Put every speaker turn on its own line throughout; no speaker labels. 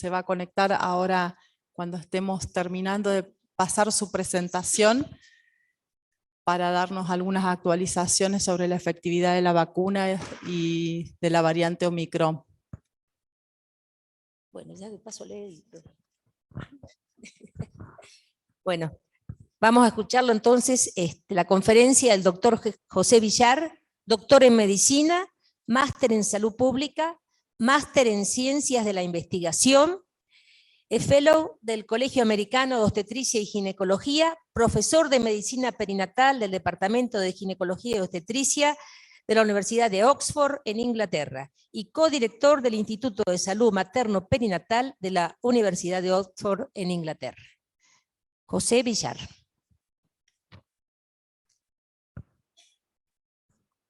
se va a conectar ahora cuando estemos terminando de pasar su presentación para darnos algunas actualizaciones sobre la efectividad de la vacuna y de la variante Omicron.
Bueno, ya de paso leí. Bueno, vamos a escucharlo entonces, la conferencia del doctor José Villar, doctor en medicina, máster en salud pública, máster en ciencias de la investigación, fellow del Colegio Americano de Obstetricia y Ginecología, profesor de medicina perinatal del Departamento de Ginecología y Obstetricia de la Universidad de Oxford en Inglaterra y codirector del Instituto de Salud Materno Perinatal de la Universidad de Oxford en Inglaterra. José Villar.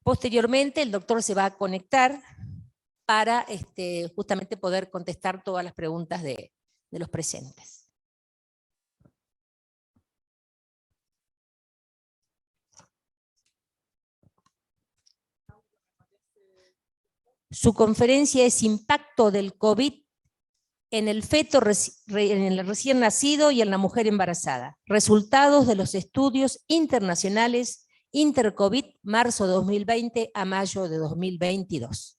Posteriormente, el doctor se va a conectar para justamente poder contestar todas las preguntas de los presentes. Su conferencia es Impacto del COVID en el feto en el recién nacido y en la mujer embarazada. Resultados de los estudios internacionales Intercovid, marzo de 2020 a mayo de 2022.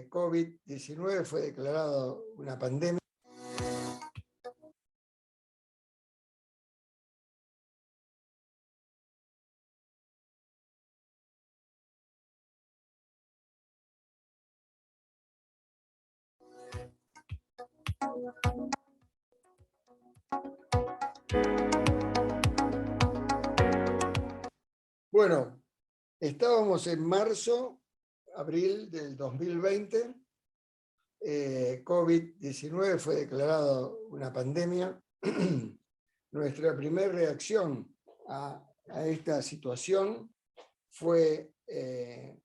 COVID-19 fue declarado una pandemia. Bueno, estábamos en marzo, abril del 2020. COVID-19 fue declarado una pandemia. nuestra primera reacción a esta situación fue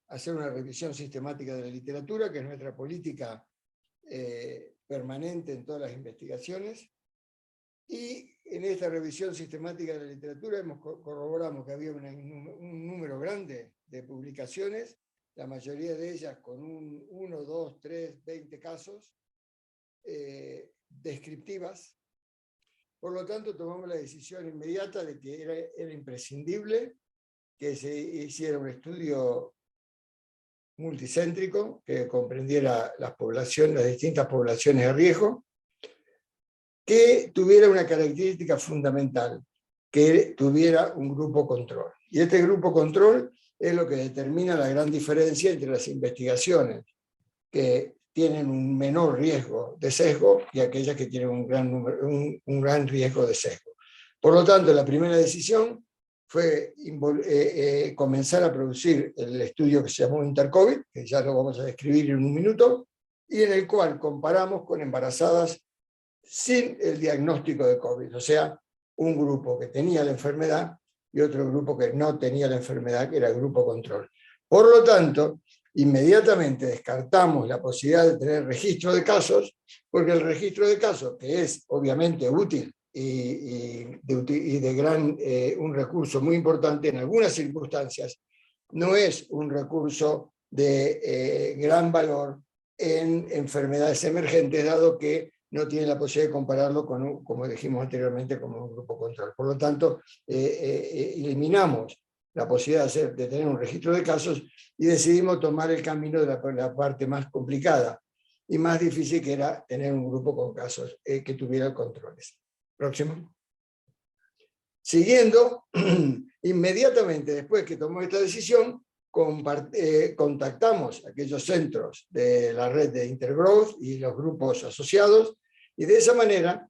hacer una revisión sistemática de la literatura, que es nuestra política permanente en todas las investigaciones. Y en esta revisión sistemática de la literatura corroboramos que había un número grande de publicaciones, la mayoría de ellas con 1, 2, 3, 20 casos, descriptivas. Por lo tanto, tomamos la decisión inmediata de que era imprescindible que se hiciera un estudio multicéntrico que comprendiera las distintas poblaciones de riesgo, que tuviera una característica fundamental, que tuviera un grupo control. Y este grupo control es lo que determina la gran diferencia entre las investigaciones que tienen un menor riesgo de sesgo y aquellas que tienen un gran riesgo de sesgo. Por lo tanto, la primera decisión fue comenzar a producir el estudio que se llamó Intercovid, que ya lo vamos a describir en un minuto, y en el cual comparamos con embarazadas sin el diagnóstico de COVID, o sea, un grupo que tenía la enfermedad y otro grupo que no tenía la enfermedad, que era el grupo control. Por lo tanto, inmediatamente descartamos la posibilidad de tener registro de casos, porque el registro de casos, que es obviamente útil y un recurso muy importante en algunas circunstancias, no es un recurso de gran valor en enfermedades emergentes, dado que no tiene la posibilidad de compararlo con, como dijimos anteriormente, como un grupo control. Por lo tanto, eliminamos la posibilidad de tener un registro de casos y decidimos tomar el camino de la parte más complicada y más difícil, que era tener un grupo con casos que tuviera controles. Próximo. Siguiendo, inmediatamente después que tomó esta decisión, contactamos a aquellos centros de la red de Intergrowth y los grupos asociados, y de esa manera,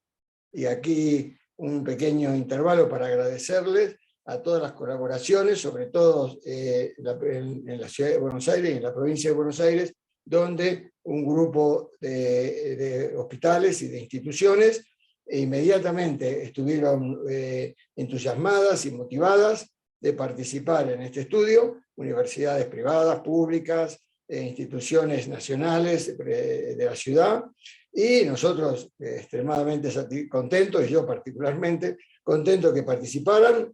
y aquí un pequeño intervalo para agradecerles a todas las colaboraciones, sobre todo en la ciudad de Buenos Aires y en la provincia de Buenos Aires, donde un grupo de hospitales y de instituciones inmediatamente estuvieron entusiasmadas y motivadas de participar en este estudio, universidades privadas, públicas, instituciones nacionales de la ciudad, y nosotros extremadamente contentos, y yo particularmente contento que participaran,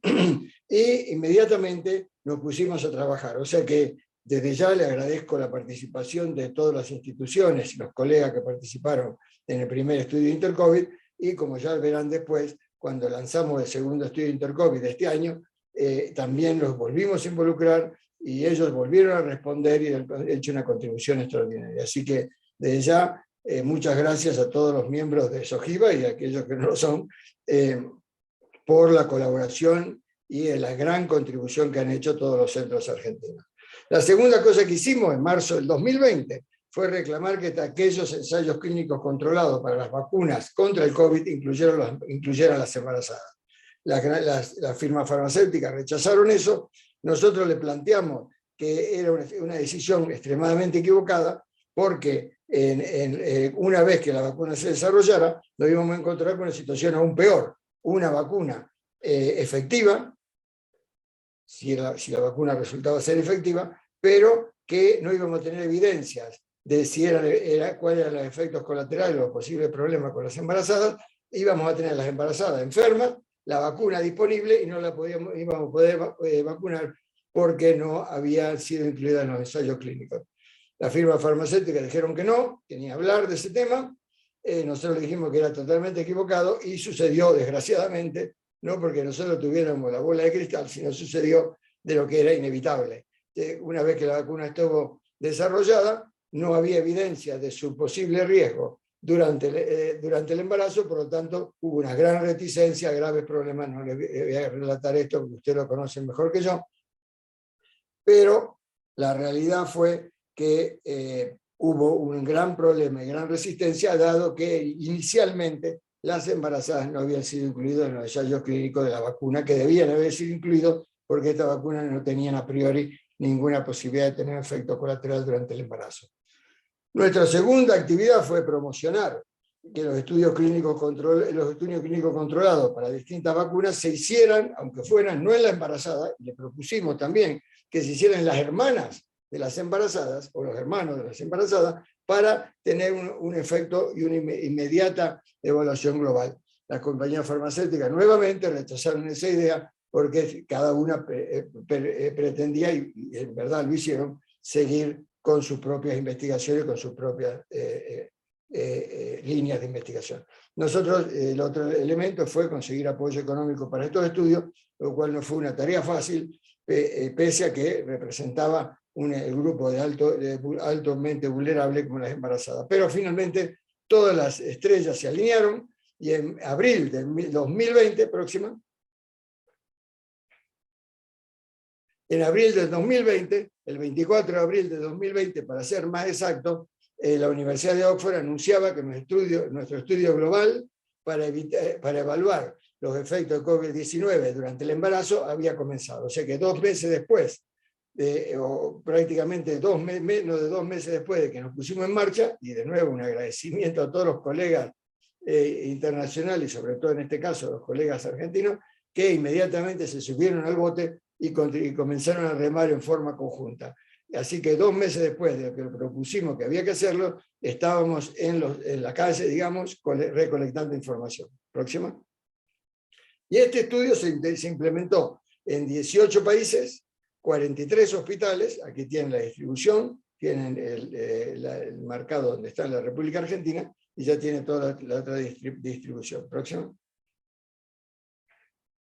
y inmediatamente nos pusimos a trabajar. O sea que desde ya le agradezco la participación de todas las instituciones y los colegas que participaron en el primer estudio de Intercovid, y como ya verán después, cuando lanzamos el segundo estudio de Intercovid de este año, también los volvimos a involucrar y ellos volvieron a responder y han hecho una contribución extraordinaria. Así que desde ya, muchas gracias a todos los miembros de SOGIVA y a aquellos que no lo son, por la colaboración y la gran contribución que han hecho todos los centros argentinos. La segunda cosa que hicimos en marzo del 2020 fue reclamar que aquellos ensayos clínicos controlados para las vacunas contra el COVID incluyeran las embarazadas. Las firmas farmacéuticas rechazaron eso. Nosotros le planteamos que era una decisión extremadamente equivocada, porque una vez que la vacuna se desarrollara, nos íbamos a encontrar con una situación aún peor. Una vacuna efectiva, si la vacuna resultaba ser efectiva, pero que no íbamos a tener evidencias de cuáles eran los efectos colaterales o los posibles problemas con las embarazadas. Íbamos a tener las embarazadas enfermas, la vacuna disponible, y no la íbamos a poder vacunar porque no había sido incluida en los ensayos clínicos. Las firmas farmacéuticas dijeron que no, que ni hablar de ese tema. Nosotros le dijimos que era totalmente equivocado, y sucedió, desgraciadamente, no porque nosotros tuviéramos la bola de cristal, sino sucedió de lo que era inevitable. Una vez que la vacuna estuvo desarrollada, no había evidencia de su posible riesgo durante el embarazo, por lo tanto hubo una gran reticencia, graves problemas. No le voy a relatar esto porque usted lo conoce mejor que yo, pero la realidad fue que hubo un gran problema y gran resistencia, dado que inicialmente las embarazadas no habían sido incluidas en los ensayos clínicos de la vacuna, que debían haber sido incluidos porque estas vacunas no tenían a priori ninguna posibilidad de tener efecto colateral durante el embarazo. Nuestra segunda actividad fue promocionar que los estudios clínicos controlados para distintas vacunas se hicieran, aunque fueran no en la embarazada, y le propusimos también que se hicieran en las hermanas de las embarazadas, o los hermanos de las embarazadas, para tener un efecto y una inmediata evaluación global. Las compañías farmacéuticas nuevamente rechazaron esa idea porque cada una pretendía, y en verdad lo hicieron, seguir con sus propias investigaciones, con sus propias líneas de investigación. Nosotros, el otro elemento fue conseguir apoyo económico para estos estudios, lo cual no fue una tarea fácil, pese a que representaba el grupo altamente vulnerable como las embarazadas. Pero finalmente todas las estrellas se alinearon y en abril del 2020, próxima, en abril del 2020, el 24 de abril de 2020, para ser más exacto, la Universidad de Oxford anunciaba que nuestro estudio global para evaluar los efectos de COVID-19 durante el embarazo había comenzado. O sea que 2 meses después, o prácticamente menos de 2 meses después de que nos pusimos en marcha, y de nuevo un agradecimiento a todos los colegas internacionales, y sobre todo en este caso a los colegas argentinos, que inmediatamente se subieron al bote y comenzaron a remar en forma conjunta. Así que 2 meses después de que propusimos que había que hacerlo, estábamos en la calle, digamos, recolectando información. Próxima. Y este estudio se implementó en 18 países, 43 hospitales, aquí tienen la distribución, tienen el marcado donde está en la República Argentina, y ya tiene toda la otra distribución. Próxima.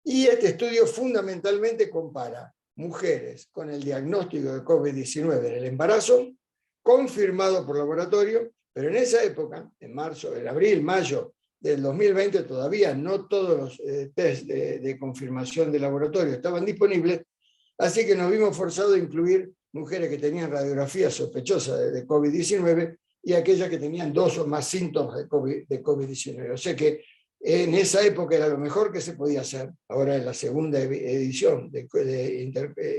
Y este estudio fundamentalmente compara mujeres con el diagnóstico de COVID-19 en el embarazo, confirmado por laboratorio, pero en esa época, en abril, mayo del 2020, todavía no todos los test de confirmación de laboratorio estaban disponibles, así que nos vimos forzados a incluir mujeres que tenían radiografía sospechosa de COVID-19 y aquellas que tenían 2 o más síntomas de COVID-19. O sea que en esa época era lo mejor que se podía hacer. Ahora en la segunda edición de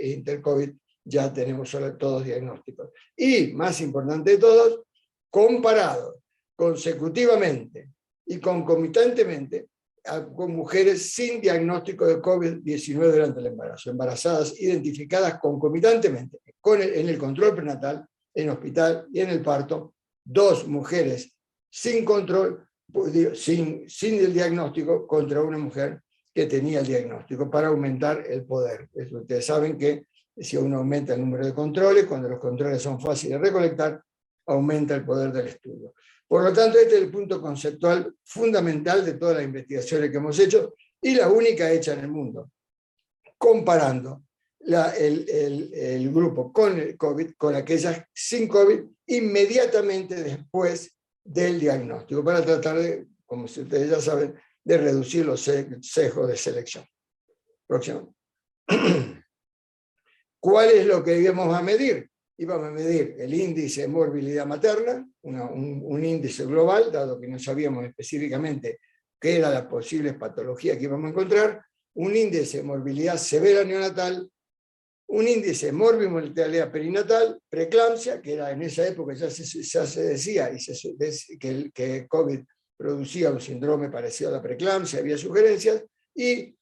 Intercovid ya tenemos todos diagnósticos. Y, más importante de todos, comparado consecutivamente y concomitantemente con mujeres sin diagnóstico de COVID-19 durante el embarazo, embarazadas identificadas concomitantemente en el control prenatal, en hospital y en el parto, 2 mujeres sin control, sin el diagnóstico, contra una mujer que tenía el diagnóstico, para aumentar el poder. Ustedes saben que si uno aumenta el número de controles, cuando los controles son fáciles de recolectar, aumenta el poder del estudio. Por lo tanto, este es el punto conceptual fundamental de todas las investigaciones que hemos hecho, y la única hecha en el mundo, comparando el grupo con el COVID, con aquellas sin COVID, inmediatamente después del diagnóstico, para tratar de, como ustedes ya saben, de reducir los sesgos de selección. Próximo. ¿Cuál es lo que íbamos a medir? Íbamos a medir el índice de morbilidad materna, un índice global, dado que no sabíamos específicamente qué era la posible patología que íbamos a encontrar, un índice de morbilidad severa neonatal, un índice de morbimortalidad perinatal, preeclampsia, que era en esa época ya se decía que COVID producía un síndrome parecido a la preeclampsia, había sugerencias, y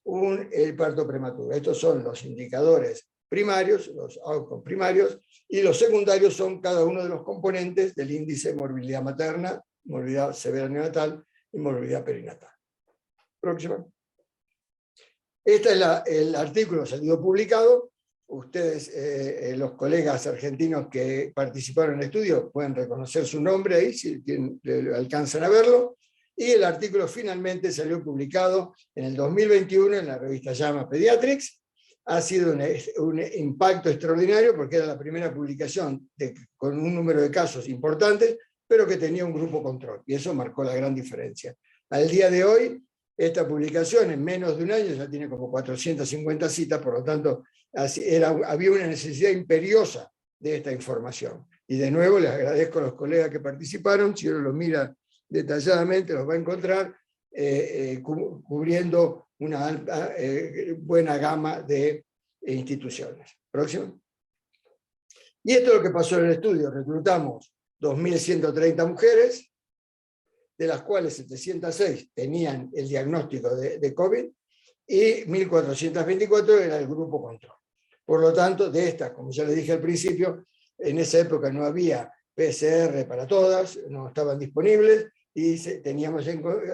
el parto prematuro. Estos son los indicadores primarios, los outcomes primarios, y los secundarios son cada uno de los componentes del índice de morbilidad materna, morbilidad severa neonatal y morbilidad perinatal. Próxima. Este es el artículo salido publicado. Ustedes, los colegas argentinos que participaron en el estudio, pueden reconocer su nombre ahí, si alcanzan a verlo. Y el artículo finalmente salió publicado en el 2021 en la revista JAMA Pediatrics. Ha sido un impacto extraordinario porque era la primera publicación con un número de casos importantes, pero que tenía un grupo control, y eso marcó la gran diferencia. Al día de hoy, esta publicación en menos de un año ya tiene como 450 citas, por lo tanto había una necesidad imperiosa de esta información. Y de nuevo les agradezco a los colegas que participaron. Si uno lo mira detalladamente los va a encontrar cubriendo una buena gama de instituciones. Próximo. Y esto es lo que pasó en el estudio. Reclutamos 2.130 mujeres, de las cuales 706 tenían el diagnóstico de COVID y 1.424 era el grupo control. Por lo tanto, de estas, como ya les dije al principio, en esa época no había PCR para todas, no estaban disponibles, y teníamos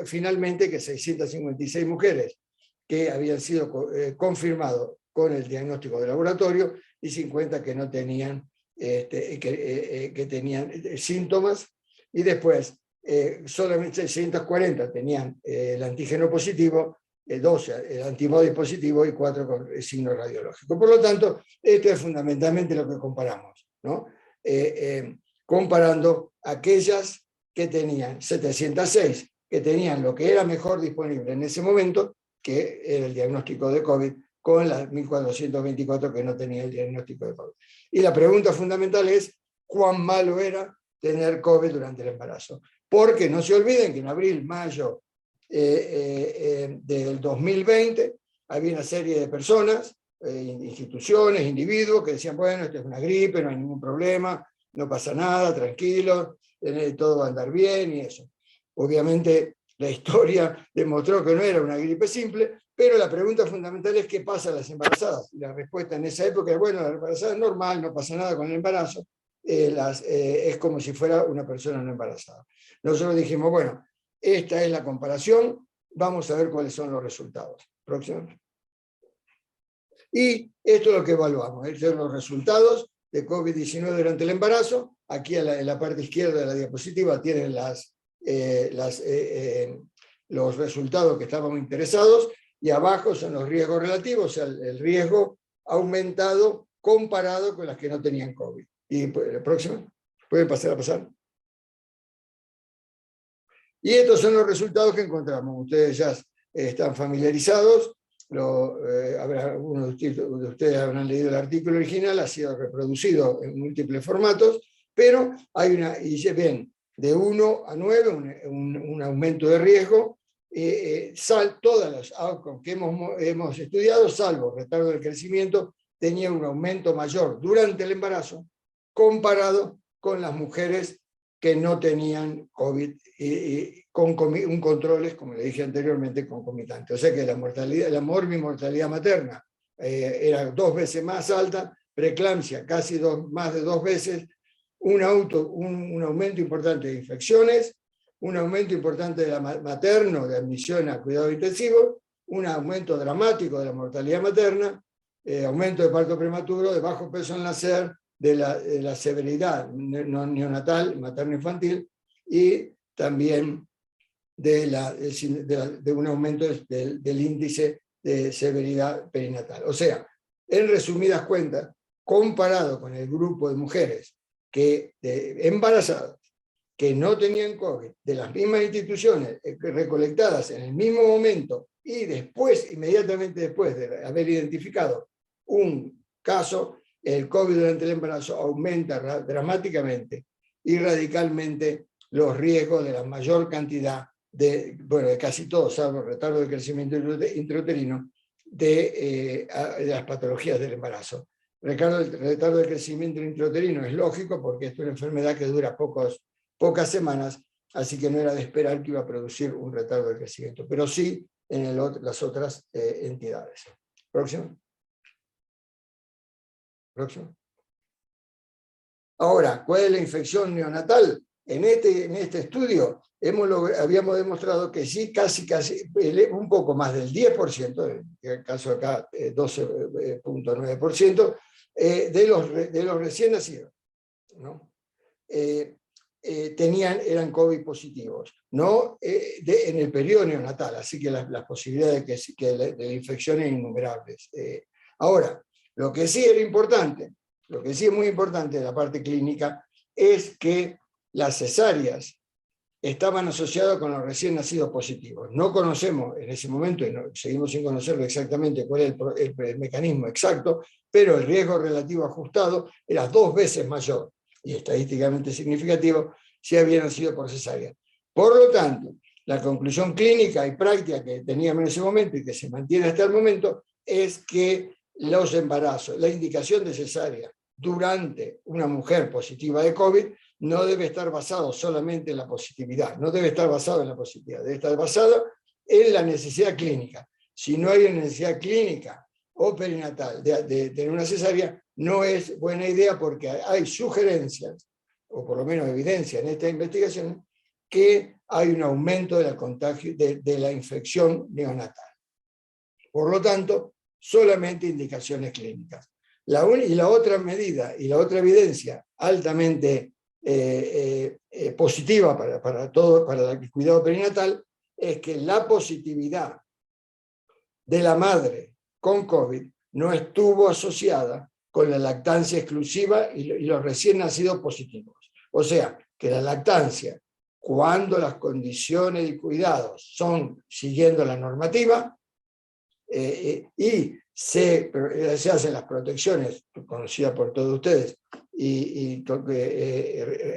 finalmente que 656 mujeres que habían sido confirmados con el diagnóstico de laboratorio y 50 que no tenían, que tenían síntomas, y después solamente 640 tenían el antígeno positivo, 12 el antibody positivo y 4 con signo radiológico. Por lo tanto, esto es fundamentalmente lo que comparamos, ¿no? Comparando aquellas que tenían 706, que tenían lo que era mejor disponible en ese momento, que era el diagnóstico de COVID, con las 1.424 que no tenían el diagnóstico de COVID. Y la pregunta fundamental es, ¿cuán malo era tener COVID durante el embarazo? Porque no se olviden que en abril, mayo del 2020, había una serie de personas, instituciones, individuos, que decían, bueno, esto es una gripe, no hay ningún problema, no pasa nada, tranquilo, todo va a andar bien y eso. Obviamente la historia demostró que no era una gripe simple, pero la pregunta fundamental es ¿qué pasa a las embarazadas? Y la respuesta en esa época es, bueno, la embarazada es normal, no pasa nada con el embarazo, es como si fuera una persona no embarazada. Nosotros dijimos, bueno, esta es la comparación, vamos a ver cuáles son los resultados. Próximo. Y esto es lo que evaluamos, estos son los resultados de COVID-19 durante el embarazo. Aquí en la parte izquierda de la diapositiva tienen los resultados que estábamos interesados, y abajo son los riesgos relativos, o sea, el riesgo aumentado comparado con las que no tenían COVID. Y la próxima, pueden pasar a pasar. Y estos son los resultados que encontramos. Ustedes ya están familiarizados, algunos de ustedes habrán leído el artículo original, ha sido reproducido en múltiples formatos, pero hay y ven, de 1 a 9, un aumento de riesgo. Todas las outcomes que hemos estudiado, salvo retardo del crecimiento, tenían un aumento mayor durante el embarazo comparado con las mujeres que no tenían COVID y con un controles, como le dije anteriormente, concomitante. O sea que la morbimortalidad materna era 2 veces más alta, preeclampsia casi más de 2 veces, un aumento importante de infecciones, un aumento importante de la materno, de admisión a cuidado intensivo, un aumento dramático de la mortalidad materna, aumento de parto prematuro, de bajo peso al nacer, de la severidad neonatal, materno-infantil, y también de un aumento del índice de severidad perinatal. O sea, en resumidas cuentas, comparado con el grupo de mujeres embarazadas que no tenían COVID, de las mismas instituciones recolectadas en el mismo momento y después, inmediatamente después de haber identificado un caso, el COVID durante el embarazo aumenta dramáticamente y radicalmente los riesgos de la mayor cantidad de casi todos, salvo retardo de crecimiento intrauterino, de las patologías del embarazo. El retardo de crecimiento intrauterino es lógico porque esto es una enfermedad que dura pocas semanas, así que no era de esperar que iba a producir un retardo de crecimiento, pero sí en las otras entidades. Próximo. Próximo. Ahora, ¿cuál es la infección neonatal? En este estudio habíamos demostrado que sí, casi un poco más del 10%, en el caso acá 12.9%, de los recién nacidos, ¿no? Eran COVID positivos, ¿no? En el periodo neonatal, así que las posibilidades de la infección eran innumerables. Ahora, lo que sí era importante, lo que sí es muy importante de la parte clínica, es que las cesáreas estaban asociadas con los recién nacidos positivos. No conocemos en ese momento, y seguimos sin conocerlo exactamente cuál es el mecanismo exacto, pero el riesgo relativo ajustado era 2 veces mayor, y estadísticamente significativo, si había nacido por cesárea. Por lo tanto, la conclusión clínica y práctica que teníamos en ese momento y que se mantiene hasta el momento es que los embarazos, la indicación de cesárea durante una mujer positiva de COVID no debe estar basado solamente en la positividad, no debe estar basado en la positividad, debe estar basado en la necesidad clínica. Si no hay una necesidad clínica o perinatal de tener una cesárea, no es buena idea porque hay sugerencias, o por lo menos evidencia en esta investigación, que hay un aumento de la contagio, de la infección neonatal. Por lo tanto, solamente indicaciones clínicas. Y la otra medida y la otra evidencia altamente positiva para el cuidado perinatal es que la positividad de la madre con COVID no estuvo asociada con la lactancia exclusiva y los recién nacidos positivos. O sea, que la lactancia, cuando las condiciones de cuidado son siguiendo la normativa y se hacen las protecciones conocidas por todos ustedes y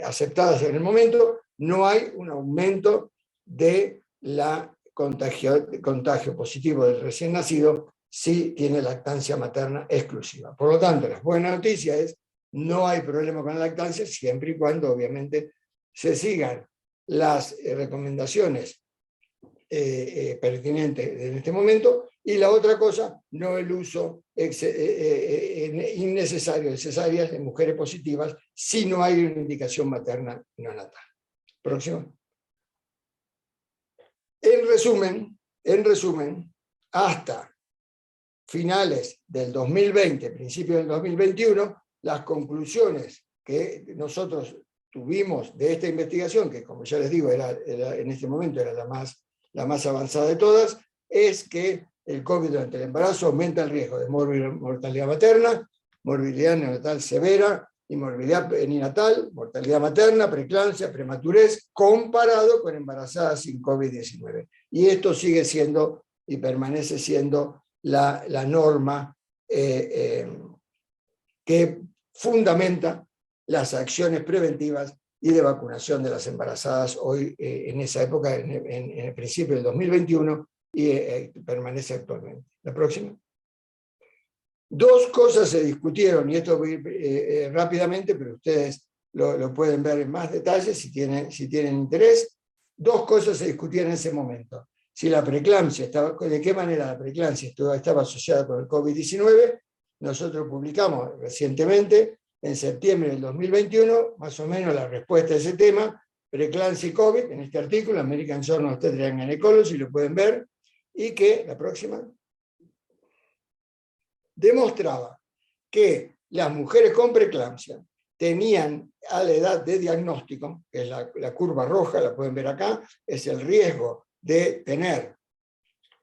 aceptadas en el momento, no hay un aumento de la contagio positivo del recién nacido si tiene lactancia materna exclusiva. Por lo tanto, la buena noticia es no hay problema con la lactancia siempre y cuando obviamente se sigan las recomendaciones pertinentes en este momento, y la otra cosa, no el uso innecesario de cesáreas en mujeres positivas si no hay una indicación materna neonatal. Próximo. En resumen, hasta finales del 2020, principios del 2021, las conclusiones que nosotros tuvimos de esta investigación, que como ya les digo, en este momento era la más avanzada de todas, es que el COVID durante el embarazo aumenta el riesgo de mortalidad materna, morbilidad neonatal severa y morbilidad perinatal, mortalidad materna, preeclampsia, prematurez, comparado con embarazadas sin COVID-19. Y esto sigue siendo y permanece siendo la norma que fundamenta las acciones preventivas y de vacunación de las embarazadas hoy, en esa época, en el principio del 2021, y permanece actualmente. La próxima. Dos cosas se discutieron, y esto voy rápidamente, pero ustedes lo pueden ver en más detalle si tienen interés. Dos cosas se discutían en ese momento. Si la preeclampsia de qué manera la preeclampsia estaba asociada con el COVID-19. Nosotros publicamos recientemente, en septiembre del 2021, más o menos la respuesta a ese tema, preeclampsia y COVID, en este artículo, American Journal of Obstetrics and Gynecology, lo pueden ver, y que, la próxima, demostraba que las mujeres con preeclampsia tenían a la edad de diagnóstico, que es la curva roja, la pueden ver acá, es el riesgo de tener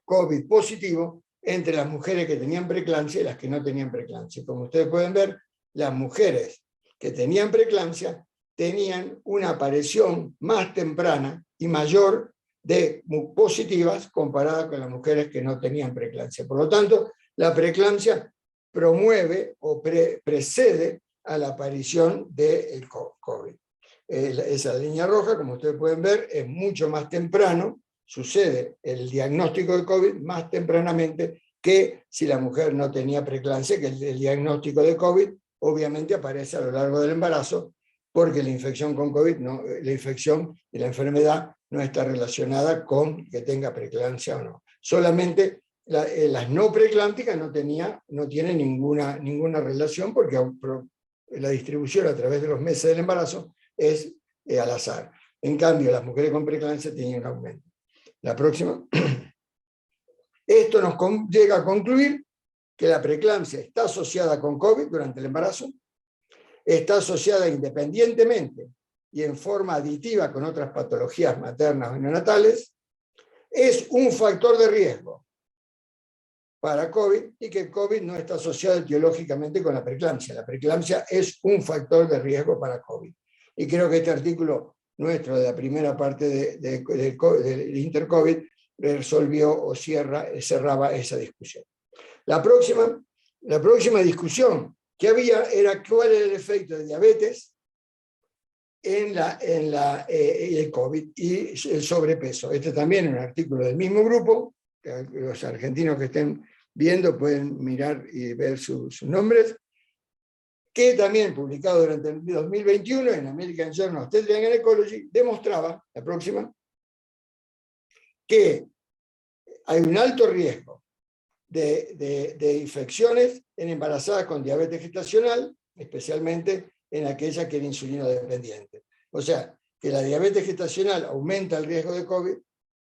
COVID positivo entre las mujeres que tenían preeclampsia y las que no tenían preeclampsia. Como ustedes pueden ver, las mujeres que tenían preeclampsia tenían una aparición más temprana y mayor de positivas comparada con las mujeres que no tenían preeclampsia. Por lo tanto, la preeclampsia promueve o precede a la aparición del COVID. Esa línea roja, como ustedes pueden ver, es mucho más temprano, sucede el diagnóstico de COVID más tempranamente que si la mujer no tenía preeclampsia, que el diagnóstico de COVID obviamente aparece a lo largo del embarazo, porque la infección con COVID, la infección y la enfermedad no está relacionada con que tenga preeclampsia o no. Solamente las no preeclámpticas no tienen ninguna relación, porque la distribución a través de los meses del embarazo es al azar. En cambio, las mujeres con preeclampsia tienen un aumento. La próxima. Esto nos llega a concluir que la preeclampsia está asociada con COVID durante el embarazo, está asociada independientemente y en forma aditiva con otras patologías maternas o neonatales, es un factor de riesgo para COVID y que el COVID no está asociado etiológicamente con la preeclampsia. La preeclampsia es un factor de riesgo para COVID. Y creo que este artículo nuestro de la primera parte del Intercovid resolvió o cerraba esa discusión. La próxima discusión que había era cuál era el efecto de diabetes en el COVID y el sobrepeso. Este también es un artículo del mismo grupo, que los argentinos que estén viendo pueden mirar y ver sus nombres. que también publicado durante el 2021 en American Journal of Obstetrics and Gynecology, demostraba, la próxima, que hay un alto riesgo de infecciones en embarazadas con diabetes gestacional, especialmente en aquellas que eran insulino dependiente. O sea, que la diabetes gestacional aumenta el riesgo de COVID,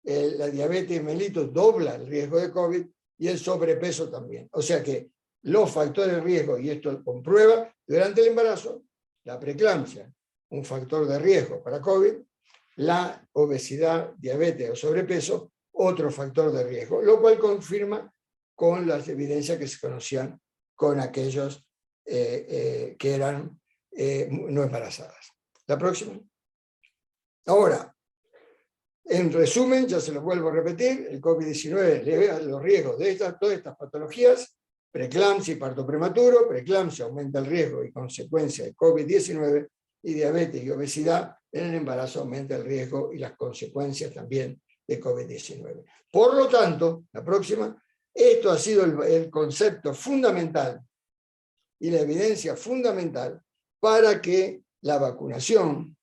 la diabetes mellitus dobla el riesgo de COVID y el sobrepeso también. O sea que los factores de riesgo, y esto comprueba, durante el embarazo, la preeclampsia, un factor de riesgo para COVID, la obesidad, diabetes o sobrepeso, otro factor de riesgo, lo cual confirma con las evidencias que se conocían con aquellos que eran no embarazadas. La próxima. Ahora, en resumen, ya se lo vuelvo a repetir, el COVID-19 eleva los riesgos de todas estas patologías, preeclampsia y parto prematuro, preeclampsia aumenta el riesgo y consecuencia de COVID-19, y diabetes y obesidad en el embarazo aumenta el riesgo y las consecuencias también de COVID-19. Por lo tanto, la próxima, esto ha sido el concepto fundamental y la evidencia fundamental para que la vacunación,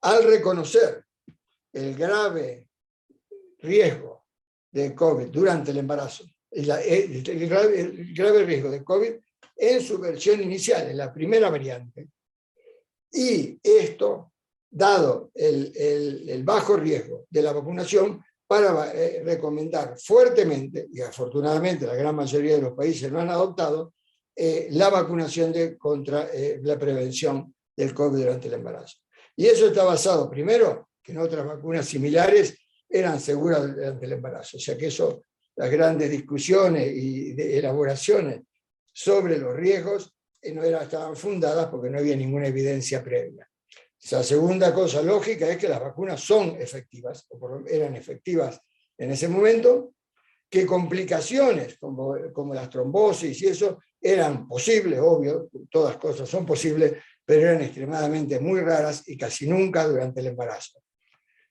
al reconocer el grave riesgo de COVID durante el embarazo, el grave riesgo de COVID en su versión inicial, en la primera variante, y esto, dado el bajo riesgo de la vacunación, para recomendar fuertemente, y afortunadamente la gran mayoría de los países lo han adoptado, la vacunación contra la prevención del COVID durante el embarazo. Y eso está basado, primero, que en otras vacunas similares eran seguras durante el embarazo. O sea que eso, las grandes discusiones y elaboraciones sobre los riesgos estaban fundadas porque no había ninguna evidencia previa. La segunda cosa lógica es que las vacunas son efectivas, o eran efectivas en ese momento, que complicaciones como las trombosis y eso eran posibles, obvio, todas cosas son posibles, pero eran extremadamente muy raras y casi nunca durante el embarazo.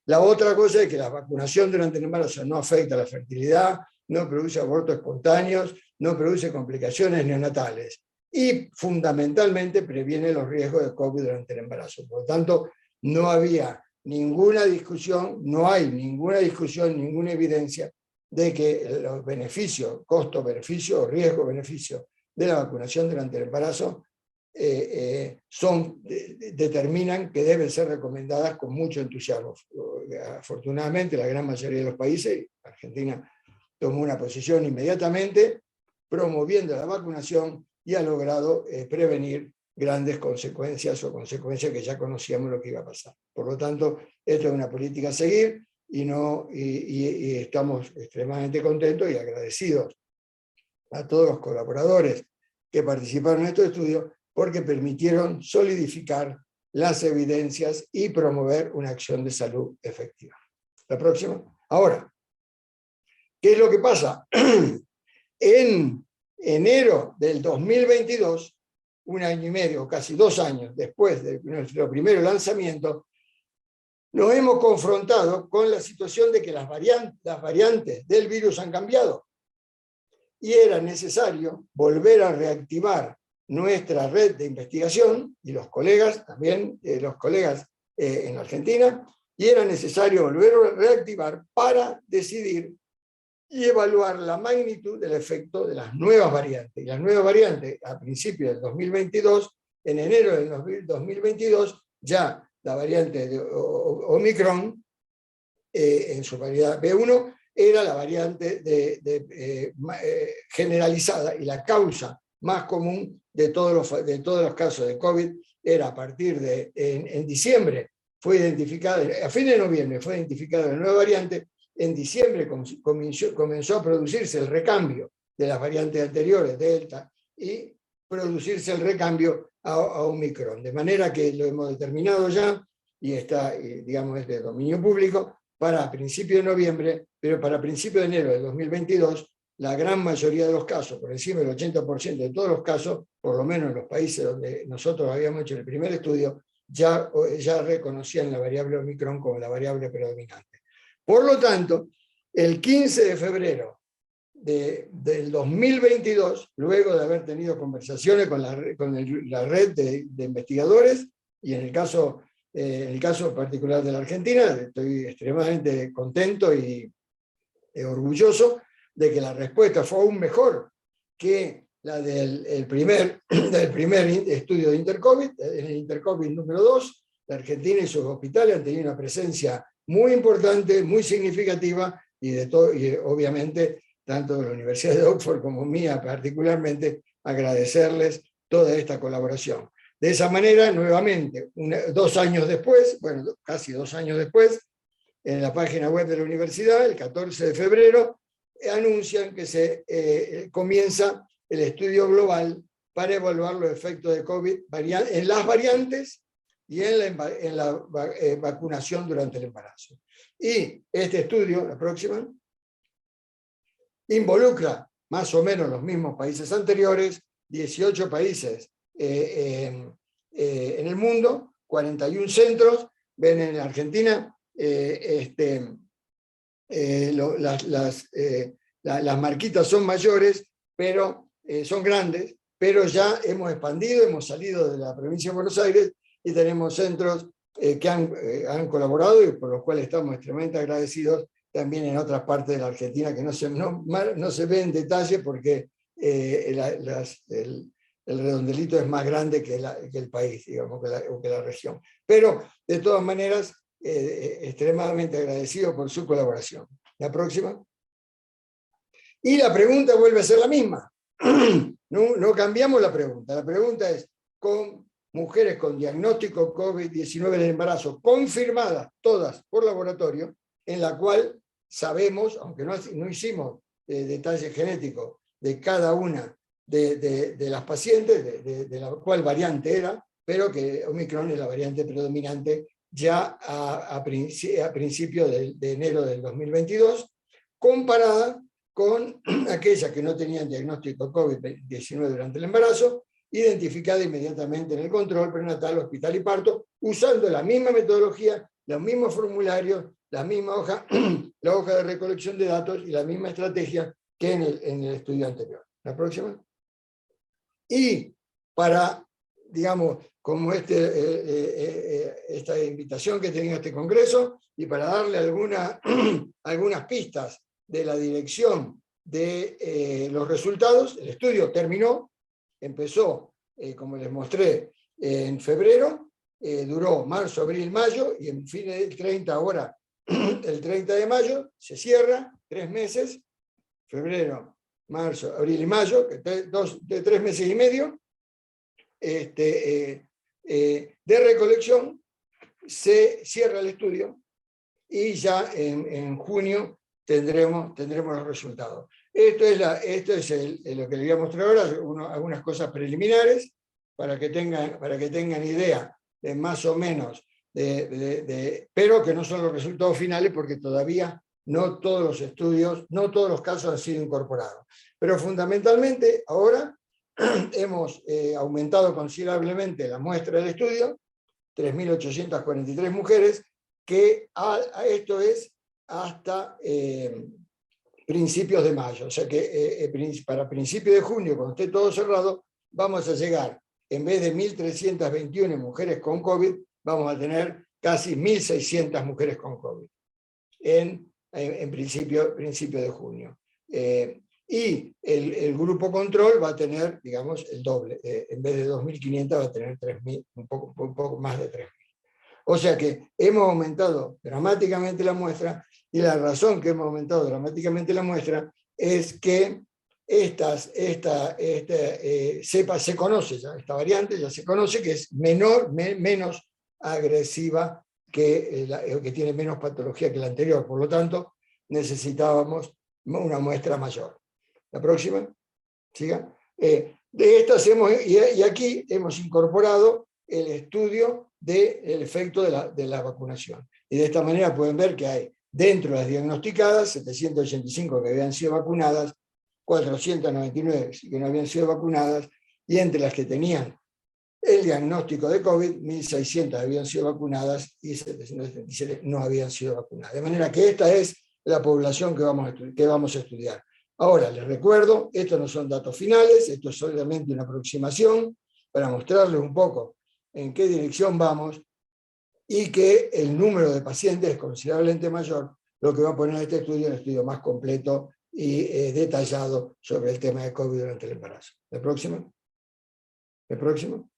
La otra cosa es que la vacunación durante el embarazo no afecta a la fertilidad, no produce abortos espontáneos, no produce complicaciones neonatales y fundamentalmente previene los riesgos de COVID durante el embarazo. Por lo tanto, no había ninguna discusión, no hay ninguna discusión, ninguna evidencia de que los beneficios, costo-beneficio o riesgo-beneficio de la vacunación durante el embarazo determinan que deben ser recomendadas con mucho entusiasmo. Afortunadamente, la gran mayoría de los países, Argentina tomó una posición inmediatamente promoviendo la vacunación y ha logrado prevenir grandes consecuencias o consecuencias que ya conocíamos lo que iba a pasar. Por lo tanto, esto es una política a seguir y estamos extremadamente contentos y agradecidos a todos los colaboradores que participaron en estos estudios porque permitieron solidificar las evidencias y promover una acción de salud efectiva. La próxima. Ahora, ¿qué es lo que pasa? En enero del 2022, un año y medio, casi 2 años después de nuestro primer lanzamiento, nos hemos confrontado con la situación de que las variantes del virus han cambiado y era necesario volver a reactivar nuestra red de investigación y los colegas, también los colegas en Argentina, y era necesario volver a reactivar para decidir y evaluar la magnitud del efecto de las nuevas variantes. Y las nuevas variantes, a principios del 2022, en enero del 2022, ya la variante de Omicron, en su variedad B1, era la variante generalizada y la causa más común de todos los casos de COVID era a partir de, en diciembre, fue identificada, a fines de noviembre fue identificada la nueva variante, en diciembre comenzó a producirse el recambio de las variantes anteriores, Delta, y producirse el recambio a Omicron. De manera que lo hemos determinado ya, y está, digamos, es de dominio público, para principios de noviembre, pero para principios de enero de 2022, la gran mayoría de los casos, por encima del 80% de todos los casos, por lo menos en los países donde nosotros habíamos hecho el primer estudio, ya reconocían la variable Omicron como la variable predominante. Por lo tanto, el 15 de febrero del 2022, luego de haber tenido conversaciones con la red de investigadores, y en el caso particular de la Argentina, estoy extremadamente contento y orgulloso de que la respuesta fue aún mejor que la del primer estudio de Intercovid. En el Intercovid número 2, la Argentina y sus hospitales han tenido una presencia muy importante, muy significativa, y obviamente tanto de la Universidad de Oxford como mía particularmente, agradecerles toda esta colaboración. De esa manera, nuevamente, 2 años después, bueno, casi 2 años después, en la página web de la universidad, el 14 de febrero, anuncian que se comienza el estudio global para evaluar los efectos de COVID en las variantes y en la vacunación durante el embarazo. Y este estudio, la próxima, involucra más o menos los mismos países anteriores, 18 países en el mundo, 41 centros. Ven en la Argentina las marquitas son mayores, pero son grandes, pero ya hemos expandido, hemos salido de la provincia de Buenos Aires y tenemos centros que han colaborado y por los cuales estamos extremadamente agradecidos también en otras partes de la Argentina que no se ve en detalle porque el redondelito es más grande que el país, digamos, que la región. Pero, de todas maneras, extremadamente agradecido por su colaboración. La próxima. Y la pregunta vuelve a ser la misma. No cambiamos la pregunta. La pregunta es, con mujeres con diagnóstico COVID-19 en el embarazo, confirmadas todas por laboratorio, en la cual sabemos, aunque no hicimos detalle genético de cada una de las pacientes, de la cual variante era, pero que Omicron es la variante predominante ya a principios de enero del 2022, comparada con aquellas que no tenían diagnóstico COVID-19 durante el embarazo, identificada inmediatamente en el control prenatal, hospital y parto, usando la misma metodología, los mismos formularios, la misma hoja, la hoja de recolección de datos y la misma estrategia que en el estudio anterior. La próxima. Y para, digamos, como esta invitación que tenía este congreso, y para darle algunas pistas de la dirección de los resultados, el estudio terminó, empezó, como les mostré, en febrero, duró marzo, abril, mayo, y en fin del 30 ahora, el 30 de mayo, se cierra, 3 meses, febrero, marzo, abril y mayo, de 3 meses y medio, de recolección, se cierra el estudio y ya en junio tendremos los resultados. Esto es lo que les voy a mostrar ahora, algunas cosas preliminares para que tengan idea de más o menos, pero que no son los resultados finales porque todavía no todos los estudios, no todos los casos han sido incorporados. Pero fundamentalmente ahora hemos aumentado considerablemente la muestra del estudio, 3.843 mujeres, que esto es hasta principios de mayo. O sea que para principios de junio, cuando esté todo cerrado, vamos a llegar, en vez de 1.321 mujeres con COVID, vamos a tener casi 1.600 mujeres con COVID en principio de junio. Y el grupo control va a tener, digamos, el doble. En vez de 2.500 va a tener 3.000, un poco más de 3.000. O sea que hemos aumentado dramáticamente la muestra, y la razón que hemos aumentado dramáticamente la muestra es que esta cepa se conoce ya, esta variante ya se conoce que es menos agresiva, que tiene menos patología que la anterior. Por lo tanto, necesitábamos una muestra mayor. La próxima, siga. De estas y aquí hemos incorporado el estudio del efecto de la vacunación. Y de esta manera pueden ver que hay dentro de las diagnosticadas 785 que habían sido vacunadas, 499 que no habían sido vacunadas, y entre las que tenían el diagnóstico de COVID, 1.600 habían sido vacunadas y 777 no habían sido vacunadas. De manera que esta es la población que vamos a estudiar. Ahora, les recuerdo, estos no son datos finales, esto es solamente una aproximación para mostrarles un poco en qué dirección vamos y que el número de pacientes es considerablemente mayor, lo que va a poner este estudio un estudio más completo y detallado sobre el tema de COVID durante el embarazo. ¿El próximo? ¿El próximo?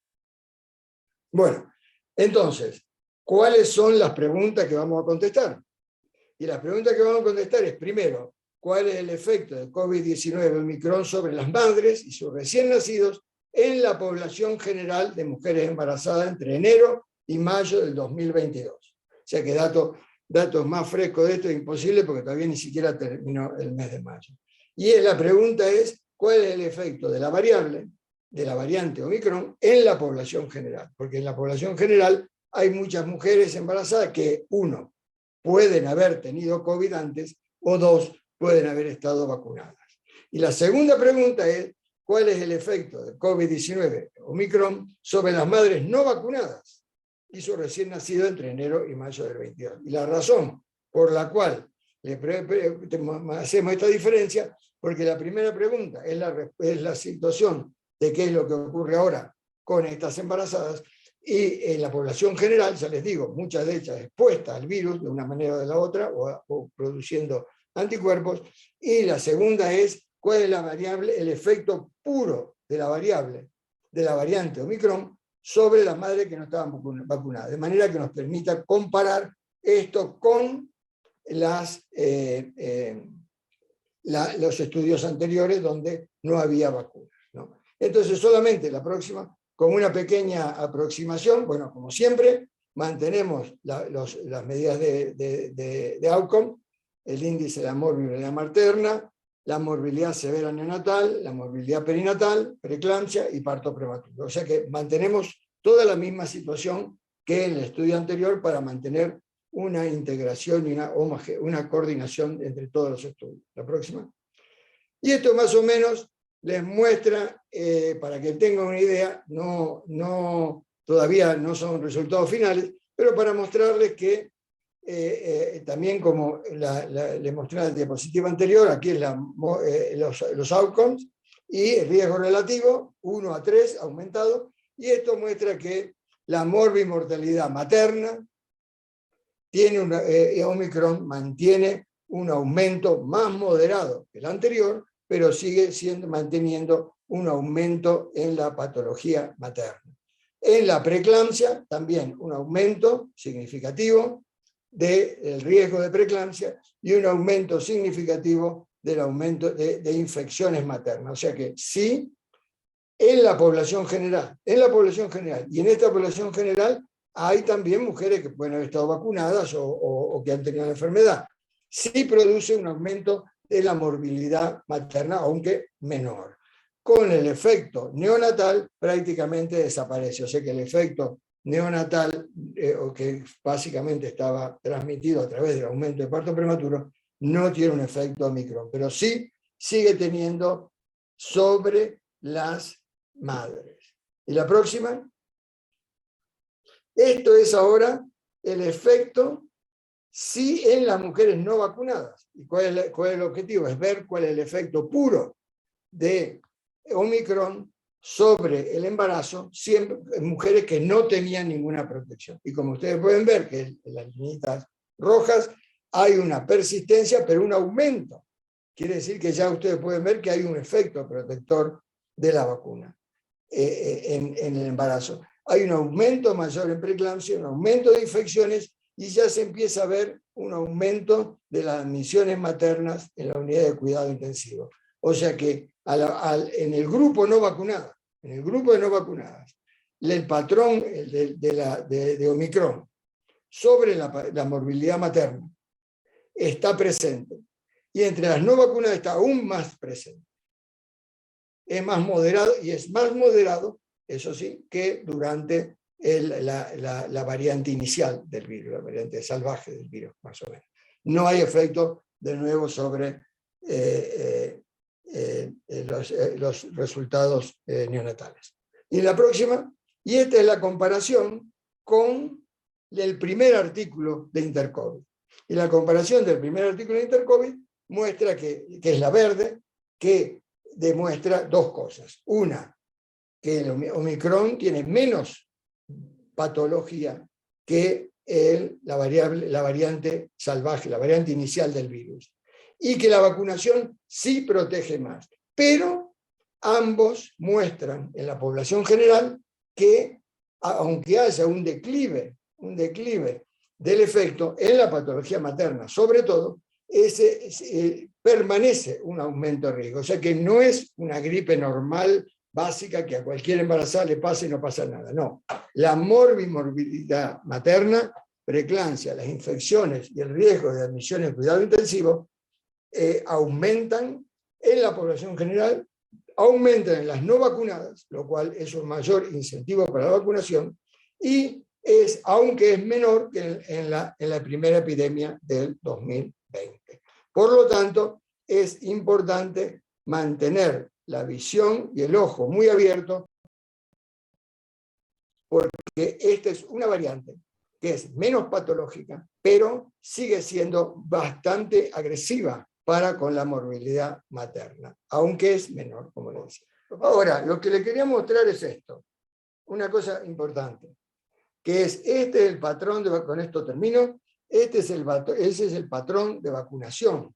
Bueno, entonces, ¿cuáles son las preguntas que vamos a contestar? Y las preguntas que vamos a contestar es, primero, ¿cuál es el efecto del COVID-19 Omicron sobre las madres y sus recién nacidos en la población general de mujeres embarazadas entre enero y mayo del 2022? O sea que datos más frescos de esto es imposible porque todavía ni siquiera terminó el mes de mayo. Y la pregunta es, ¿cuál es el efecto de la variante Omicron en la población general? Porque en la población general hay muchas mujeres embarazadas que, uno, pueden haber tenido COVID antes, o dos, pueden haber estado vacunadas. Y la segunda pregunta es, ¿cuál es el efecto del COVID-19 Omicron sobre las madres no vacunadas y sus recién nacidos entre enero y mayo del 22? Y la razón por la cual hacemos esta diferencia, porque la primera pregunta es la situación de qué es lo que ocurre ahora con estas embarazadas, y en la población general, ya les digo, muchas de ellas expuestas al virus de una manera o de la otra, o produciendo anticuerpos. Y la segunda es, ¿cuál es la variable, el efecto puro de la variante Omicron sobre las madres que no estaban vacunadas? De manera que nos permita comparar esto con los estudios anteriores donde no había vacunas, ¿no? Entonces, solamente la próxima, con una pequeña aproximación, bueno, como siempre, mantenemos las medidas de outcome, el índice de la morbilidad materna, la morbilidad severa neonatal, la morbilidad perinatal, preeclampsia y parto prematuro. O sea que mantenemos toda la misma situación que en el estudio anterior para mantener una integración y una coordinación entre todos los estudios. La próxima. Y esto más o menos les muestra, para que tengan una idea, todavía no son resultados finales, pero para mostrarles que también como les mostré en la diapositiva anterior, aquí es los outcomes y el riesgo relativo, 1 a 3 aumentado, y esto muestra que la morbimortalidad materna Omicron mantiene un aumento más moderado que el anterior, pero sigue manteniendo un aumento en la patología materna. En la preeclampsia también un aumento significativo del riesgo de preeclampsia y un aumento significativo del aumento de infecciones maternas. O sea que sí, en la población general y en esta población general hay también mujeres que pueden haber estado vacunadas o que han tenido la enfermedad. Sí produce un aumento de la morbilidad materna, aunque menor. Con el efecto neonatal prácticamente desaparece. O sea que el efecto neonatal, que básicamente estaba transmitido a través del aumento de parto prematuro, no tiene un efecto Omicron, pero sí sigue teniendo sobre las madres. ¿Y la próxima? Esto es ahora el efecto sí en las mujeres no vacunadas. ¿Y cuál es el objetivo? Es ver cuál es el efecto puro de Omicron sobre el embarazo, siempre en mujeres que no tenían ninguna protección. Y como ustedes pueden ver, que en las lineas rojas hay una persistencia, pero un aumento. Quiere decir que ya ustedes pueden ver que hay un efecto protector de la vacuna en el embarazo. Hay un aumento mayor en preeclampsia, un aumento de infecciones, y ya se empieza a ver un aumento de las admisiones maternas en la unidad de cuidado intensivo. O sea que en el grupo no vacunado, en el grupo de no vacunadas, el patrón de Omicron sobre la morbilidad materna está presente. Y entre las no vacunadas está aún más presente. Es más moderado, y es más moderado, eso sí, que durante la variante inicial del virus, la variante salvaje del virus, más o menos. No hay efecto, de nuevo, sobre los resultados neonatales. Y la próxima, y esta es la comparación con el primer artículo de Intercovid. Y la comparación del primer artículo de Intercovid muestra que es la verde, que demuestra dos cosas. Una, que el Omicron tiene menos patología que la variante salvaje, la variante inicial del virus. Y que la vacunación sí protege más. Pero ambos muestran en la población general que, aunque haya un declive del efecto en la patología materna, sobre todo, permanece un aumento de riesgo. O sea que no es una gripe normal, básica, que a cualquier embarazada le pasa y no pasa nada. No, la morbilidad materna, preeclampsia, las infecciones y el riesgo de admisión en cuidado intensivo aumentan en la población general, aumentan en las no vacunadas, lo cual es un mayor incentivo para la vacunación, y aunque es menor que en la primera epidemia del 2020. Por lo tanto, es importante mantener la visión y el ojo muy abierto, porque esta es una variante que es menos patológica, pero sigue siendo bastante agresiva para con la morbilidad materna, aunque es menor, como le decía. Ahora, lo que le quería mostrar es esto, una cosa importante, que es, este es el patrón, con esto termino, ese es el patrón de vacunación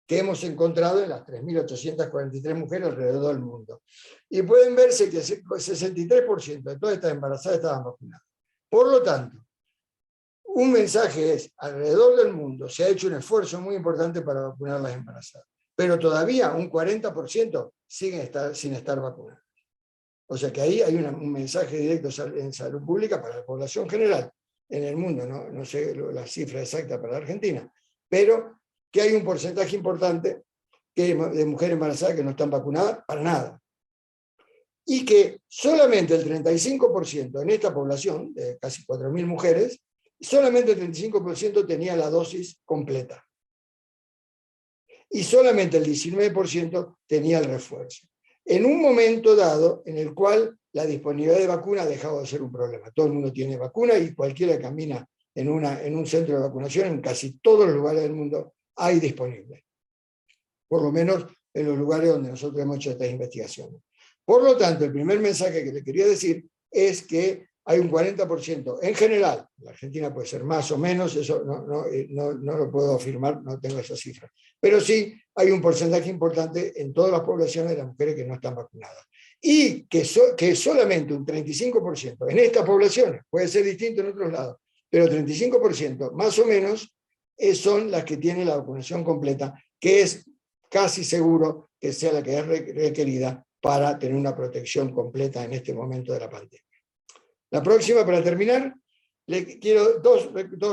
que hemos encontrado en las 3.843 mujeres alrededor del mundo. Y pueden verse que el 63% de todas estas embarazadas estaban vacunadas. Por lo tanto, un mensaje es, alrededor del mundo se ha hecho un esfuerzo muy importante para vacunar a las embarazadas, pero todavía un 40% siguen sin estar vacunadas. O sea que ahí hay un mensaje directo en salud pública para la población general en el mundo, no sé la cifra exacta para la Argentina, pero que hay un porcentaje importante de mujeres embarazadas que no están vacunadas para nada. Y que solamente el 35% en esta población, de casi 4.000 mujeres, solamente el 35% tenía la dosis completa. Y solamente el 19% tenía el refuerzo. En un momento dado en el cual la disponibilidad de vacuna ha dejado de ser un problema. Todo el mundo tiene vacuna y cualquiera camina en un centro de vacunación, en casi todos los lugares del mundo hay disponible. Por lo menos en los lugares donde nosotros hemos hecho estas investigaciones. Por lo tanto, el primer mensaje que le quería decir es que hay un 40% en general, la Argentina puede ser más o menos, eso no lo puedo afirmar, no tengo esa cifra, pero sí hay un porcentaje importante en todas las poblaciones de las mujeres que no están vacunadas. Y que solamente un 35% en estas poblaciones, puede ser distinto en otros lados, pero 35% más o menos son las que tienen la vacunación completa, que es casi seguro que sea la que es requerida para tener una protección completa en este momento de la pandemia. La próxima, para terminar, le quiero dos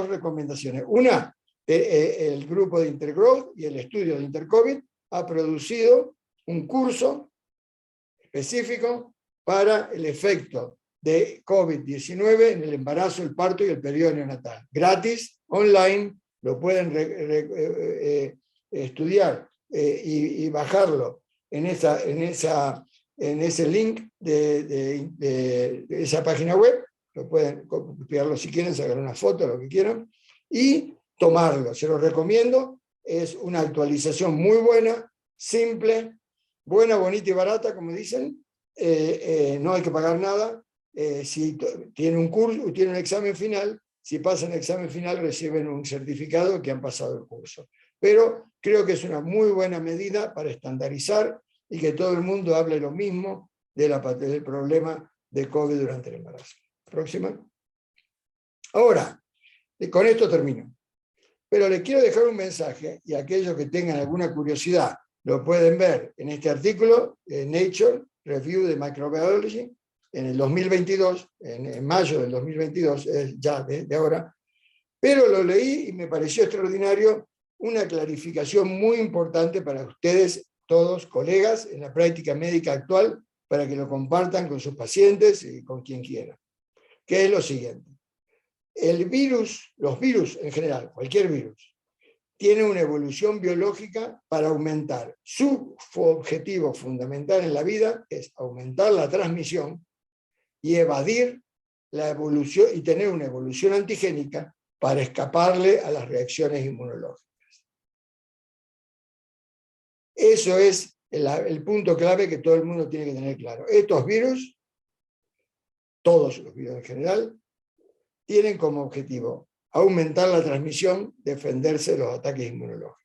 recomendaciones. Una, el grupo de Intergrowth y el estudio de Intercovid ha producido un curso específico para el efecto de COVID-19 en el embarazo, el parto y el periodo neonatal. Gratis, online, lo pueden estudiar y bajarlo en ese link de esa página web. Lo pueden copiarlo si quieren, sacar una foto, lo que quieran, y tomarlo. Se los recomiendo. Es una actualización muy buena, simple, buena, bonita y barata, como dicen. No hay que pagar nada. Si tiene un curso, tiene un examen final, si pasan el examen final reciben un certificado que han pasado el curso. Pero creo que es una muy buena medida para estandarizar y que todo el mundo hable lo mismo del problema de COVID durante el embarazo. Próxima. Ahora, con esto termino. Pero les quiero dejar un mensaje, y aquellos que tengan alguna curiosidad lo pueden ver en este artículo de Nature Review de Microbiology en el 2022, en mayo del 2022, ya de ahora, pero lo leí y me pareció extraordinario, una clarificación muy importante para ustedes, todos colegas, en la práctica médica actual, para que lo compartan con sus pacientes y con quien quiera. Que es lo siguiente. El virus, los virus en general, cualquier virus, tiene una evolución biológica para aumentar. Su objetivo fundamental en la vida es aumentar la transmisión y evadir la evolución y tener una evolución antigénica para escaparle a las reacciones inmunológicas. Eso es el punto clave que todo el mundo tiene que tener claro. Estos virus, todos los virus en general, tienen como objetivo aumentar la transmisión, defenderse de los ataques inmunológicos.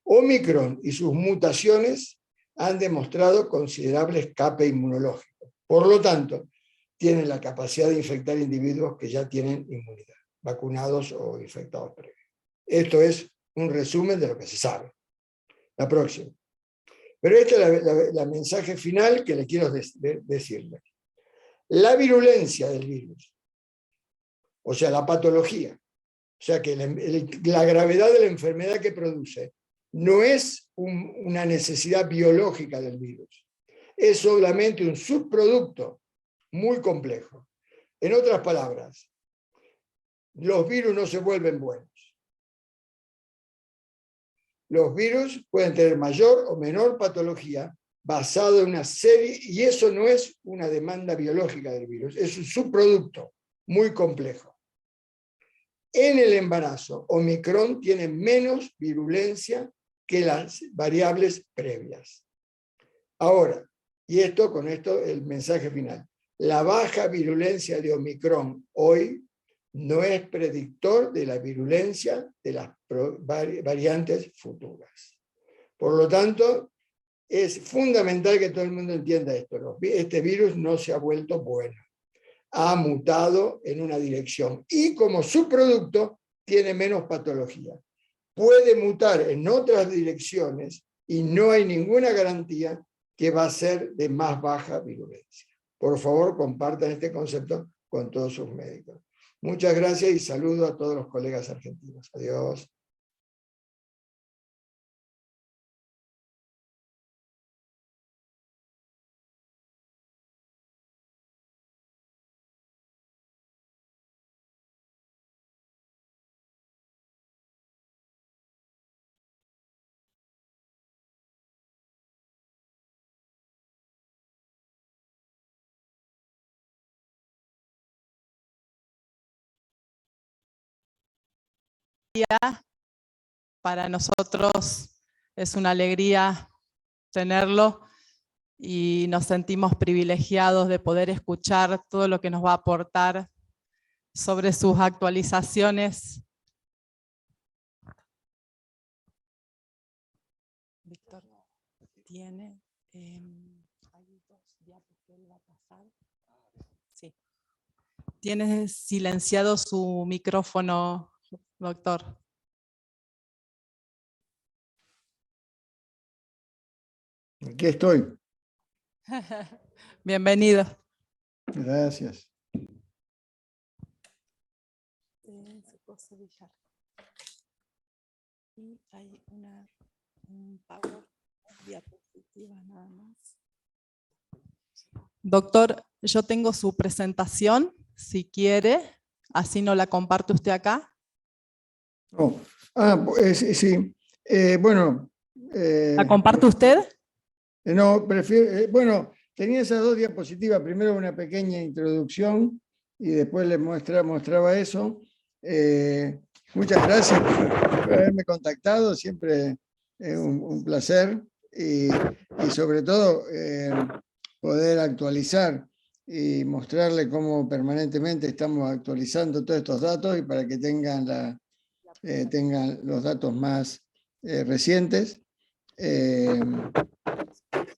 Omicron y sus mutaciones han demostrado considerable escape inmunológico. Por lo tanto, tienen la capacidad de infectar individuos que ya tienen inmunidad, vacunados o infectados previos. Esto es un resumen de lo que se sabe. La próxima. Pero este es el mensaje final que le quiero decirle. La virulencia del virus, o sea, la patología, o sea, que la gravedad de la enfermedad que produce, no es una necesidad biológica del virus, es solamente un subproducto muy complejo. En otras palabras, los virus no se vuelven buenos. Los virus pueden tener mayor o menor patología basado en una serie, y eso no es una demanda biológica del virus, es un subproducto muy complejo. En el embarazo, Omicron tiene menos virulencia que las variables previas. Ahora, y con esto el mensaje final, la baja virulencia de Omicron hoy no es predictor de la virulencia de las variantes futuras. Por lo tanto, es fundamental que todo el mundo entienda esto. Este virus no se ha vuelto bueno. Ha mutado en una dirección y como subproducto tiene menos patología. Puede mutar en otras direcciones y no hay ninguna garantía que va a ser de más baja virulencia. Por favor, compartan este concepto con todos sus médicos. Muchas gracias y saludo a todos los colegas argentinos. Adiós.
Para nosotros es una alegría tenerlo y nos sentimos privilegiados de poder escuchar todo lo que nos va a aportar sobre sus actualizaciones. Víctor, ¿tiene? Hay dos diapos que él va a pasar. Sí. Tiene silenciado su micrófono, doctor.
Aquí estoy.
Bienvenido.
Gracias.
Y hay un power diapositiva nada más. Doctor, yo tengo su presentación, si quiere, así no la comparte usted acá.
Oh. Sí. Bueno.
¿La comparte usted?
No, prefiero, bueno, tenía esas dos diapositivas, primero una pequeña introducción y después les mostraba eso. Muchas gracias por haberme contactado, siempre un placer y sobre todo poder actualizar y mostrarle cómo permanentemente estamos actualizando todos estos datos y para que tengan los datos más recientes.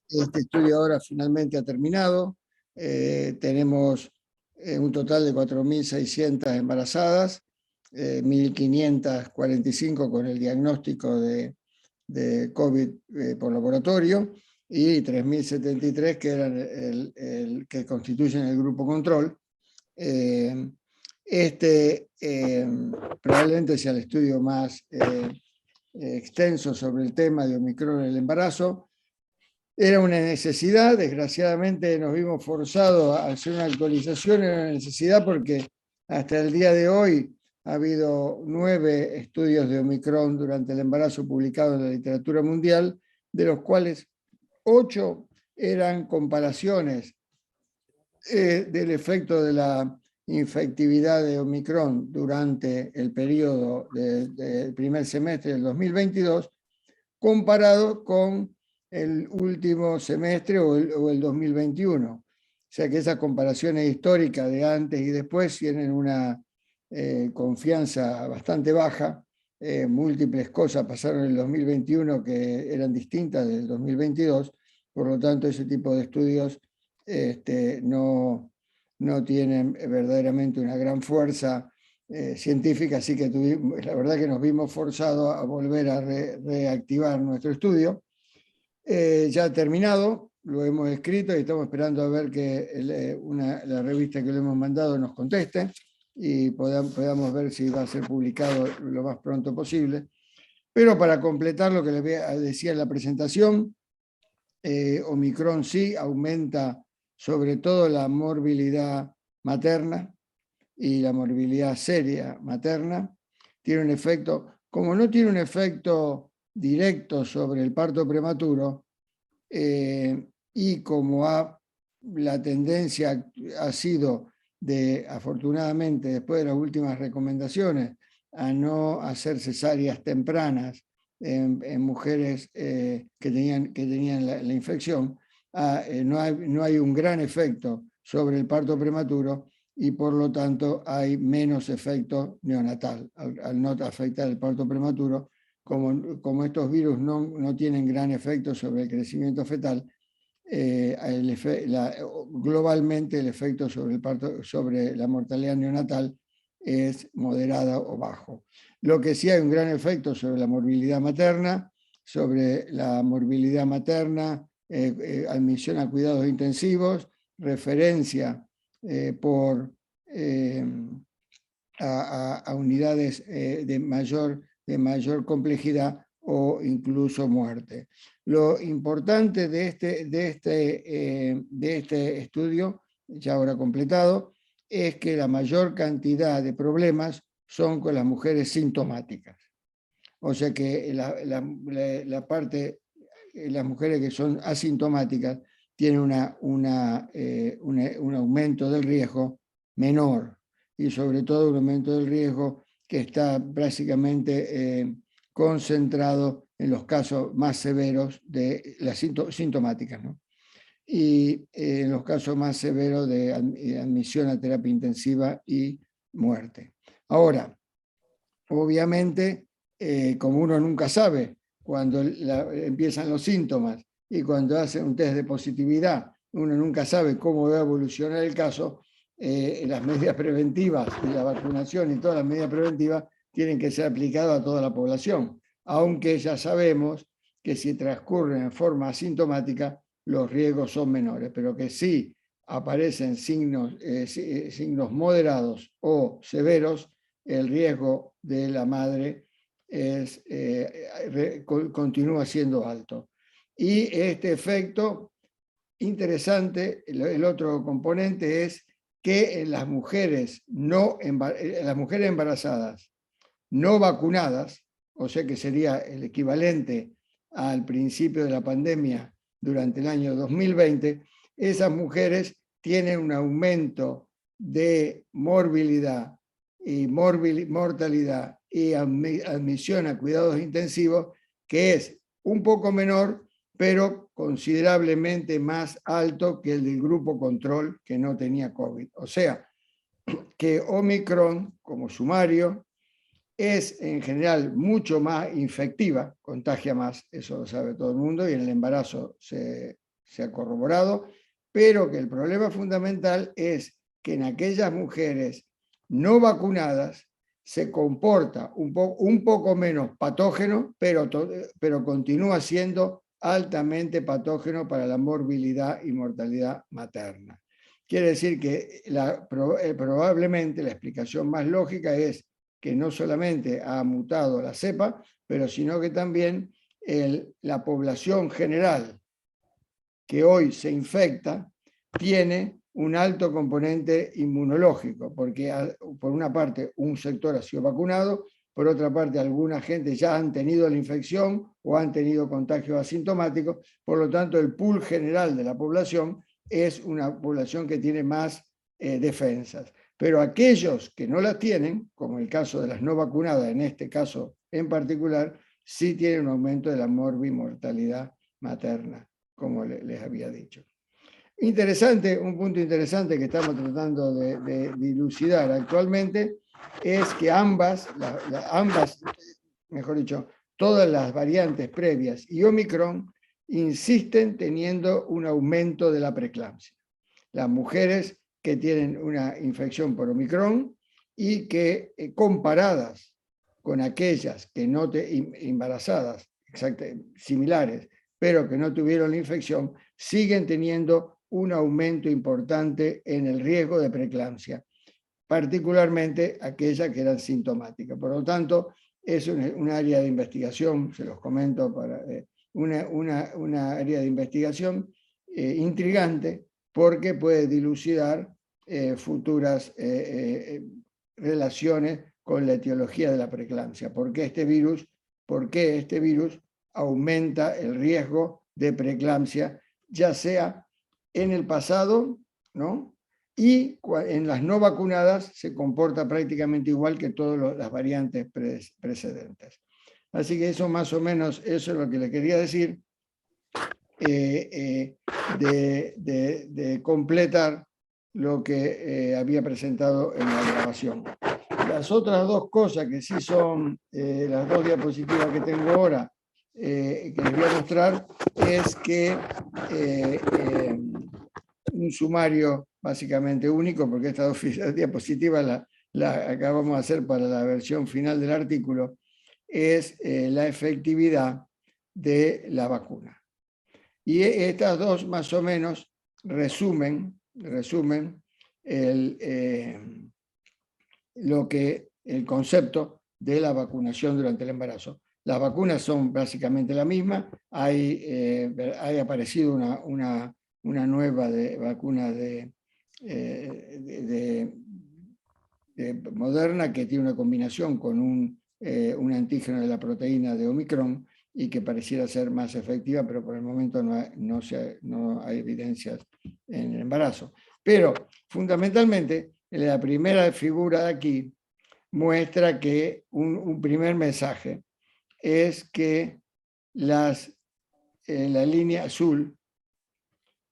Este estudio ahora finalmente ha terminado. Tenemos un total de 4.600 embarazadas, 1.545 con el diagnóstico de COVID por laboratorio y 3.073 que eran el que constituyen el grupo control. Probablemente sea el estudio más extenso sobre el tema de Omicron en el embarazo. Era una necesidad, desgraciadamente nos vimos forzados a hacer una actualización, era una necesidad porque hasta el día de hoy ha habido 9 estudios de Omicron durante el embarazo publicados en la literatura mundial, de los cuales 8 eran comparaciones del efecto de la infectividad de Omicron durante el periodo del primer semestre del 2022 comparado con el último semestre o el 2021. O sea que esas comparaciones históricas de antes y después tienen una confianza bastante baja. Múltiples cosas pasaron en el 2021 que eran distintas del 2022, por lo tanto ese tipo de estudios no tienen verdaderamente una gran fuerza científica, así que la verdad que nos vimos forzados a volver a reactivar nuestro estudio. Ya ha terminado, lo hemos escrito y estamos esperando a ver que la revista que le hemos mandado nos conteste y podamos ver si va a ser publicado lo más pronto posible. Pero para completar lo que les decía en la presentación, Omicron sí aumenta sobre todo la morbilidad materna y la morbilidad seria materna. Tiene un efecto, como no tiene un efecto directo sobre el parto prematuro, y como la tendencia ha sido afortunadamente, después de las últimas recomendaciones, a no hacer cesáreas tempranas en mujeres que tenían la infección, no hay un gran efecto sobre el parto prematuro y por lo tanto hay menos efecto neonatal. Al no afectar el parto prematuro, como estos virus no tienen gran efecto sobre el crecimiento fetal, globalmente el efecto sobre la mortalidad neonatal es moderada o bajo. Lo que sí hay un gran efecto sobre la morbilidad materna, admisión a cuidados intensivos, referencia a unidades de mayor complejidad o incluso muerte. Lo importante de este estudio, ya ahora completado, es que la mayor cantidad de problemas son con las mujeres sintomáticas. O sea que las mujeres que son asintomáticas tienen un aumento del riesgo menor y sobre todo un aumento del riesgo que está básicamente concentrado en los casos más severos de las sintomáticas, ¿no? Y en los casos más severos de admisión a terapia intensiva y muerte. Ahora, obviamente, como uno nunca sabe cuando empiezan los síntomas y cuando hacen un test de positividad, uno nunca sabe cómo va a evolucionar el caso, las medidas preventivas y la vacunación y todas las medidas preventivas tienen que ser aplicadas a toda la población, aunque ya sabemos que si transcurren en forma asintomática, los riesgos son menores, pero que si aparecen signos moderados o severos, el riesgo de la madre continúa siendo alto. Y este efecto interesante, el otro componente es que en las mujeres embarazadas no vacunadas, o sea que sería el equivalente al principio de la pandemia durante el año 2020, esas mujeres tienen un aumento de morbilidad y mortalidad y admisión a cuidados intensivos que es un poco menor, pero considerablemente más alto que el del grupo control que no tenía COVID. O sea, que Omicron, como sumario, es en general mucho más infectiva, contagia más, eso lo sabe todo el mundo, y en el embarazo se ha corroborado, pero que el problema fundamental es que en aquellas mujeres no vacunadas se comporta un poco menos patógeno, pero continúa siendo altamente patógeno para la morbilidad y mortalidad materna. Quiere decir que probablemente la explicación más lógica es que no solamente ha mutado la cepa, pero sino que también la población general que hoy se infecta tiene un alto componente inmunológico, porque por una parte un sector ha sido vacunado, por otra parte alguna gente ya han tenido la infección o han tenido contagios asintomáticos, por lo tanto el pool general de la población es una población que tiene más defensas. Pero aquellos que no las tienen, como el caso de las no vacunadas, en este caso en particular, sí tiene un aumento de la morbimortalidad materna, como les había dicho. Interesante, un punto interesante que estamos tratando de dilucidar actualmente es que ambas, mejor dicho, todas las variantes previas y Omicron insisten teniendo un aumento de la preeclampsia. Las mujeres que tienen una infección por Omicron y que comparadas con aquellas que no embarazadas, similares, pero que no tuvieron la infección, siguen teniendo un aumento importante en el riesgo de preeclampsia, particularmente aquellas que eran sintomáticas. Por lo tanto, es un área de investigación, se los comento, para una área de investigación intrigante, porque puede dilucidar futuras relaciones con la etiología de la preeclampsia. ¿Por qué este virus aumenta el riesgo de preeclampsia, ya sea en el pasado, ¿no? Y en las no vacunadas se comporta prácticamente igual que todas las variantes precedentes. Así que eso más o menos, eso es lo que le quería decir, de completar lo que había presentado en la grabación. Las otras dos cosas que sí son las dos diapositivas que tengo ahora, que les voy a mostrar, es que un sumario básicamente único, porque estas dos diapositivas la acabamos de hacer para la versión final del artículo, es la efectividad de la vacuna. Y estas dos más o menos resumen el concepto de la vacunación durante el embarazo. Las vacunas son básicamente la misma. Hay aparecido una nueva vacuna de Moderna, que tiene una combinación con un antígeno de la proteína de Omicron y que pareciera ser más efectiva, pero por el momento no hay evidencias en el embarazo. Pero fundamentalmente, la primera figura de aquí muestra que un primer mensaje es que la línea azul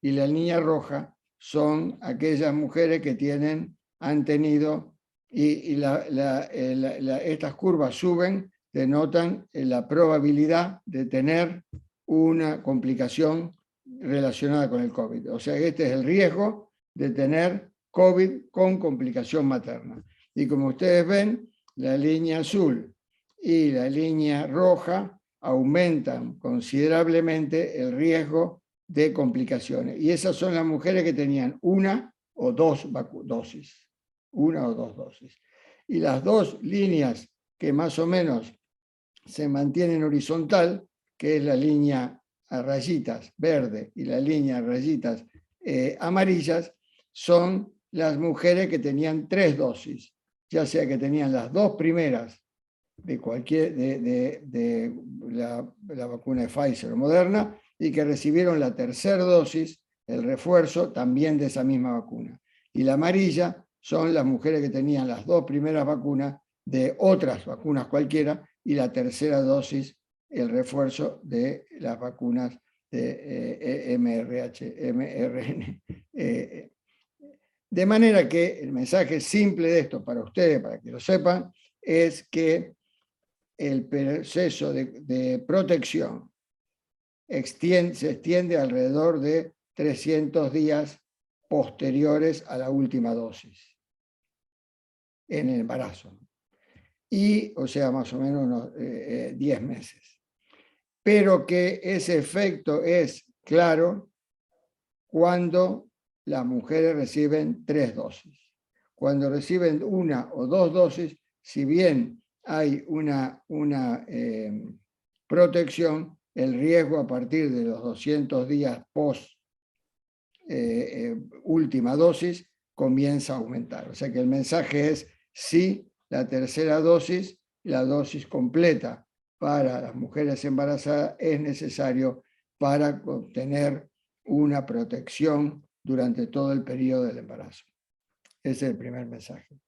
y la línea roja son aquellas mujeres que han tenido, y estas curvas suben, denotan la probabilidad de tener una complicación relacionada con el COVID. O sea, este es el riesgo de tener COVID con complicación materna. Y como ustedes ven, la línea azul y la línea roja aumentan considerablemente el riesgo de complicaciones. Y esas son las mujeres que tenían una o dos dosis. Y las dos líneas que más o menos se mantienen horizontal, que es la línea a rayitas verde y la línea a rayitas amarillas, son las mujeres que tenían 3 dosis, ya sea que tenían las 2 primeras de la vacuna de Pfizer o Moderna, y que recibieron la 3ª dosis, el refuerzo, también de esa misma vacuna. Y la amarilla son las mujeres que tenían las 2 primeras vacunas de otras vacunas cualquiera, y la 3ª dosis, el refuerzo de las vacunas de mRNA. De manera que el mensaje simple de esto para ustedes, para que lo sepan, es que el proceso de protección se extiende alrededor de 300 días posteriores a la última dosis en el embarazo. Y, o sea, más o menos unos 10 meses. Pero que ese efecto es claro cuando las mujeres reciben 3 dosis. Cuando reciben 1 o 2 dosis, si bien hay una protección, el riesgo a partir de los 200 días post última dosis comienza a aumentar. O sea que el mensaje es sí, la 3ª dosis, la dosis completa para las mujeres embarazadas es necesario para obtener una protección durante todo el periodo del embarazo. Ese es el primer mensaje.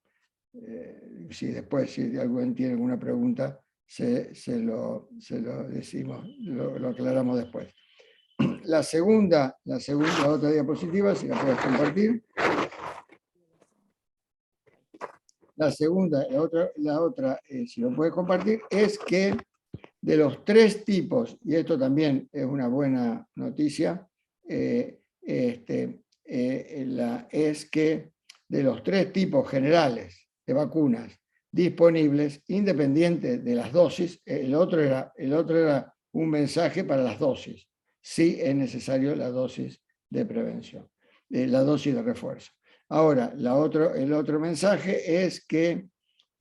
Si después, si alguien tiene alguna pregunta, se lo decimos, lo aclaramos después. La otra diapositiva, si la puedes compartir. La otra, si lo puedes compartir, es que de los 3 tipos, y esto también es una buena noticia, es que de los 3 tipos generales de vacunas disponibles, independiente de las dosis, el otro era un mensaje para las dosis. Sí es necesario la dosis de prevención, la dosis de refuerzo. Ahora, el otro mensaje es que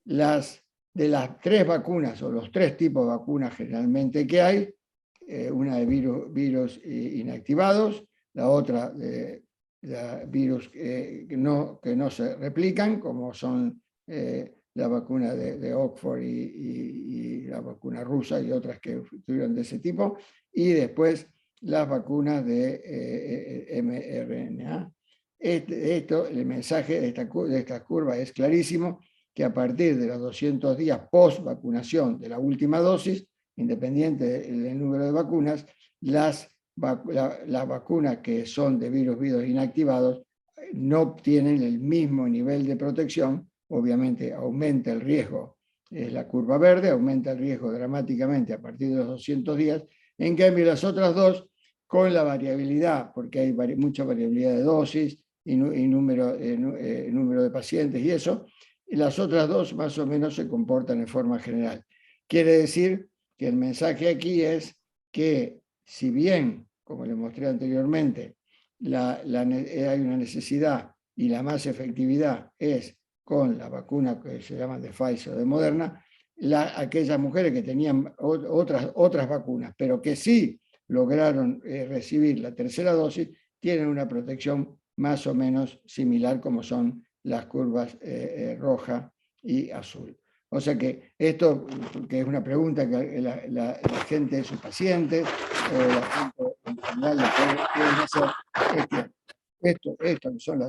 de las 3 vacunas, o los 3 tipos de vacunas generalmente que hay, una de virus inactivados, la otra de virus que no se replican, como son la vacuna de Oxford y la vacuna rusa y otras que estuvieron de ese tipo, y después las vacunas de mRNA. El mensaje de esta curva es clarísimo, que a partir de los 200 días post vacunación de la última dosis, independiente del número de vacunas, las vacunas que son de virus inactivados no obtienen el mismo nivel de protección. Obviamente aumenta el riesgo, es la curva verde, aumenta el riesgo dramáticamente a partir de los 200 días. En cambio, las otras dos, con la variabilidad, porque hay mucha variabilidad de dosis y número de pacientes y eso, y las otras dos más o menos se comportan en forma general. Quiere decir que el mensaje aquí es que, si bien, como les mostré anteriormente, hay una necesidad y la más efectividad es con la vacuna que se llama de Pfizer o de Moderna, aquellas mujeres que tenían otras vacunas, pero que sí lograron recibir la tercera dosis, tienen una protección más o menos similar, como son las curvas roja y azul. O sea que esto, que es una pregunta que la gente, sus pacientes, o la gente en general pueden hacer, es que esto que son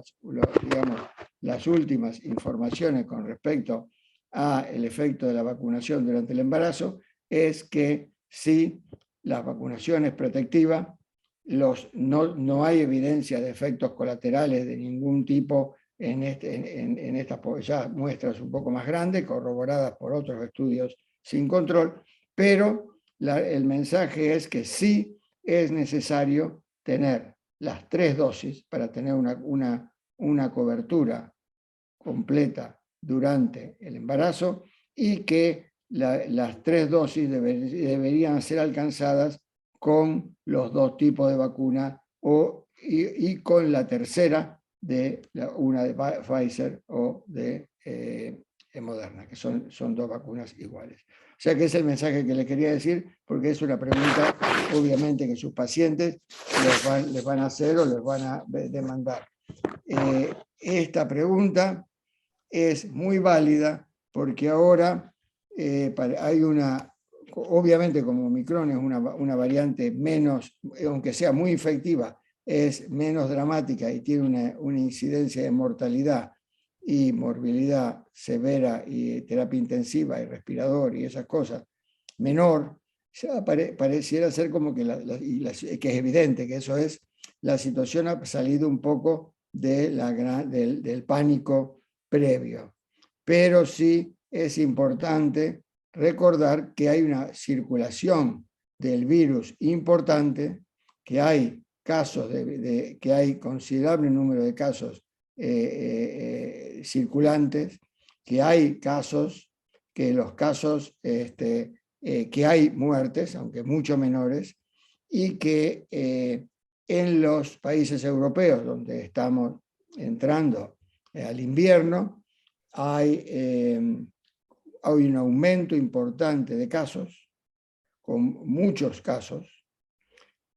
las últimas informaciones con respecto al efecto de la vacunación durante el embarazo, es que sí, la vacunación es protectiva, no hay evidencia de efectos colaterales de ningún tipo en estas ya muestras un poco más grandes, corroboradas por otros estudios sin control, pero el mensaje es que sí es necesario tener las 3 dosis para tener una cobertura completa durante el embarazo, y que las 3 dosis deberían ser alcanzadas con los 2 tipos de vacuna y con la tercera una de Pfizer o de Moderna, que son 2 vacunas iguales. O sea que es el mensaje que les quería decir, porque es una pregunta obviamente que sus pacientes les van a hacer o les van a demandar. Esta pregunta es muy válida porque ahora hay obviamente como Omicron es una variante menos, aunque sea muy efectiva, es menos dramática y tiene una incidencia de mortalidad y morbilidad severa y terapia intensiva y respirador y esas cosas menor, pareciera ser como que que es evidente que eso es, la situación ha salido un poco del pánico previo. Pero sí es importante recordar que hay una circulación del virus importante, que hay casos que hay considerable número de casos circulantes, que hay casos, que hay muertes, aunque mucho menores, y que en los países europeos donde estamos entrando al invierno, hay un aumento importante de casos, con muchos casos,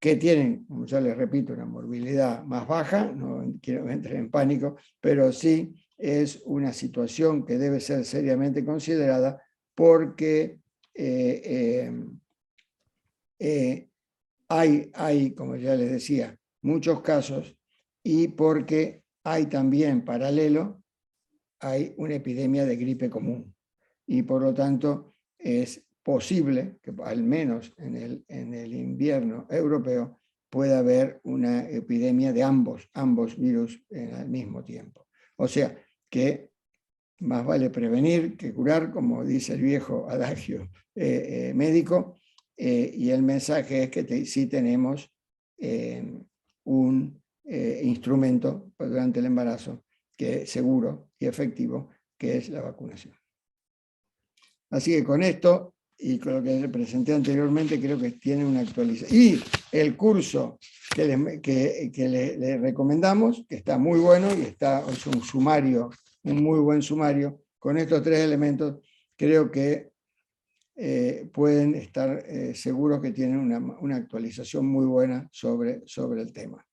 que tienen, como ya les repito, una morbilidad más baja, no quiero entrar en pánico, pero sí es una situación que debe ser seriamente considerada, porque hay, como ya les decía, muchos casos, y porque hay también hay una epidemia de gripe común, y por lo tanto es posible que al menos en el invierno europeo pueda haber una epidemia de ambos virus al mismo tiempo. O sea, que más vale prevenir que curar, como dice el viejo adagio médico, y el mensaje es que sí tenemos un instrumento durante el embarazo que es seguro y efectivo, que es la vacunación. Así que con esto y con lo que les presenté anteriormente, creo que tiene una actualización. Y el curso que le recomendamos, que está muy bueno y es un sumario, un muy buen sumario, con estos 3 elementos, creo que pueden estar seguros que tienen una actualización muy buena sobre el tema.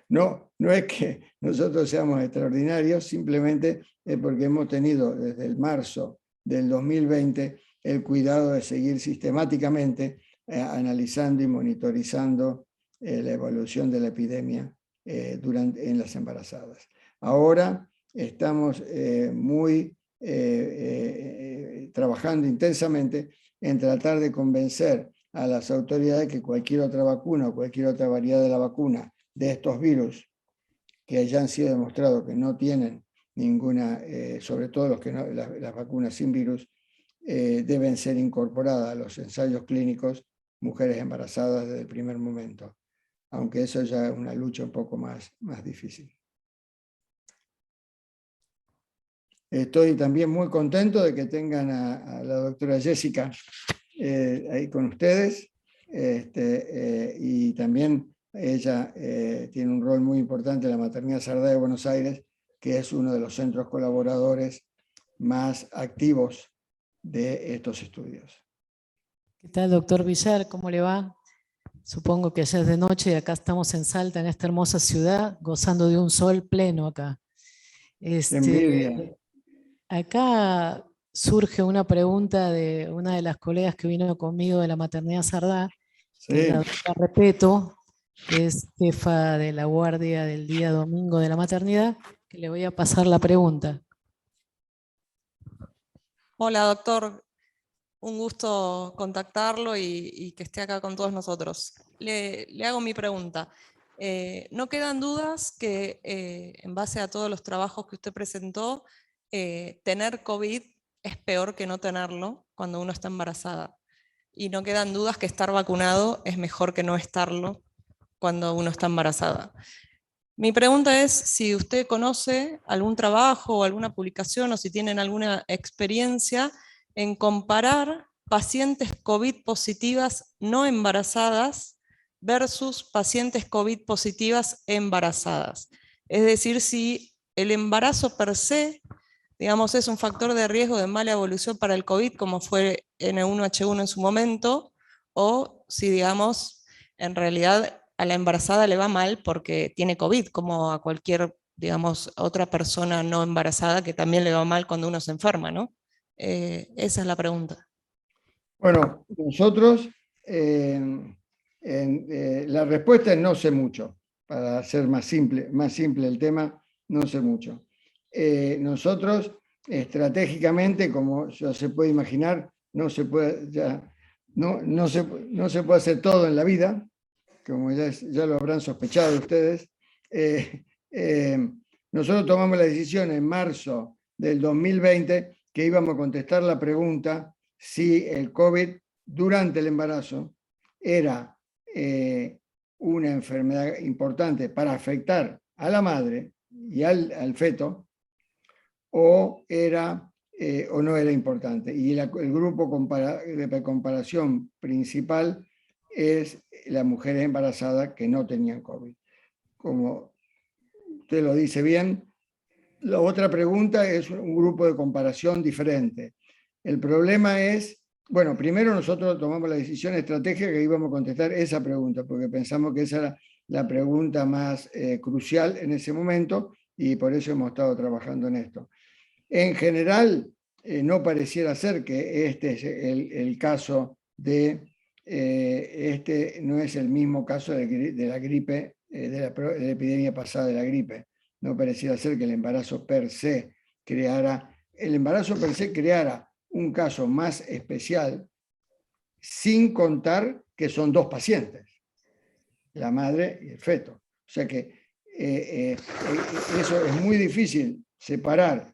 No es que nosotros seamos extraordinarios, simplemente es porque hemos tenido desde el marzo del 2020 el cuidado de seguir sistemáticamente analizando y monitorizando la evolución de la epidemia en las embarazadas. Ahora estamos trabajando intensamente en tratar de convencer a las autoridades que cualquier otra vacuna o cualquier otra variedad de la vacuna de estos virus que hayan sido demostrados que no tienen ninguna, sobre todo las vacunas sin virus, deben ser incorporadas a los ensayos clínicos mujeres embarazadas desde el primer momento, aunque eso ya es una lucha un poco más difícil. Estoy también muy contento de que tengan a la doctora Jessica ahí con ustedes, y también ella tiene un rol muy importante en la Maternidad Sardá de Buenos Aires, que es uno de los centros colaboradores más activos de estos estudios.
¿Qué tal, doctor Villar? ¿Cómo le va? Supongo que ya es de noche y acá estamos en Salta, en esta hermosa ciudad, gozando de un sol pleno acá.
Envidia.
Acá surge una pregunta de una de las colegas que vino conmigo de la Maternidad Sardá, que es la doctora Repeto, que es jefa de la guardia del día domingo de la maternidad, que le voy a pasar la pregunta.
Hola, doctor. Un gusto contactarlo y que esté acá con todos nosotros. Le hago mi pregunta. No quedan dudas que en base a todos los trabajos que usted presentó, tener COVID es peor que no tenerlo cuando uno está embarazada. Y no quedan dudas que estar vacunado es mejor que no estarlo cuando uno está embarazada. Mi pregunta es si usted conoce algún trabajo o alguna publicación o si tienen alguna experiencia en comparar pacientes COVID positivas no embarazadas versus pacientes COVID positivas embarazadas. Es decir, si el embarazo per se, digamos, es un factor de riesgo de mala evolución para el COVID, como fue N1H1 en su momento, o si, digamos, en realidad a la embarazada le va mal porque tiene COVID, como a cualquier, digamos, otra persona no embarazada que también le va mal cuando uno se enferma, ¿no? Esa es la pregunta.
Bueno, nosotros, la respuesta es no sé mucho, para ser más simple el tema, no sé mucho. Nosotros, estratégicamente, como ya se puede imaginar, no se puede hacer todo en la vida, como ya lo habrán sospechado ustedes. Nosotros tomamos la decisión en marzo del 2020 que íbamos a contestar la pregunta si el COVID durante el embarazo era una enfermedad importante para afectar a la madre y al feto, o no era importante. Y el grupo de comparación principal es las mujeres embarazadas que no tenían COVID. Como usted lo dice bien, la otra pregunta es un grupo de comparación diferente. El problema es, bueno, primero nosotros tomamos la decisión estratégica que íbamos a contestar esa pregunta, porque pensamos que esa era la pregunta más crucial en ese momento y por eso hemos estado trabajando en esto. En general, no pareciera ser que este es el caso de, este no es el mismo caso de la gripe, de la epidemia pasada de la gripe. No pareciera ser que el embarazo per se creara un caso más especial sin contar que son 2 pacientes, la madre y el feto. O sea que eso es muy difícil separar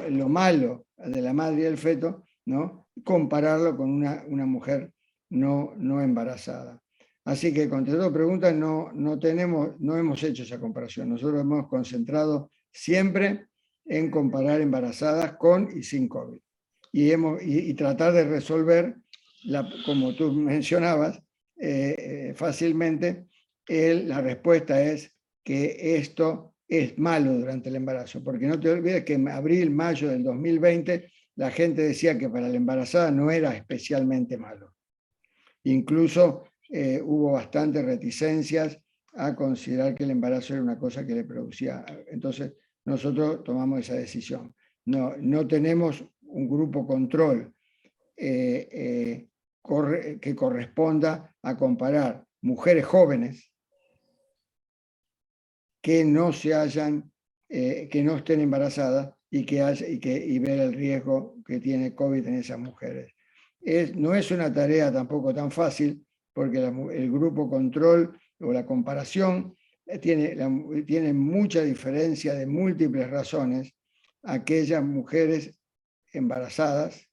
lo malo de la madre y el feto, ¿no? Compararlo con una mujer no embarazada. Así que, contestando preguntas, no hemos hecho esa comparación. Nosotros hemos concentrado siempre en comparar embarazadas con y sin COVID. Y tratar de resolver, como tú mencionabas, fácilmente, la respuesta es que esto es malo durante el embarazo, porque no te olvides que en abril, mayo del 2020, la gente decía que para la embarazada no era especialmente malo. Incluso hubo bastantes reticencias a considerar que el embarazo era una cosa que le producía. Entonces, nosotros tomamos esa decisión. No tenemos un grupo control que corresponda a comparar mujeres jóvenes que no estén embarazadas y ver el riesgo que tiene COVID en esas mujeres. No es una tarea tampoco tan fácil, porque el grupo control o la comparación tiene mucha diferencia de múltiples razones, aquellas mujeres embarazadas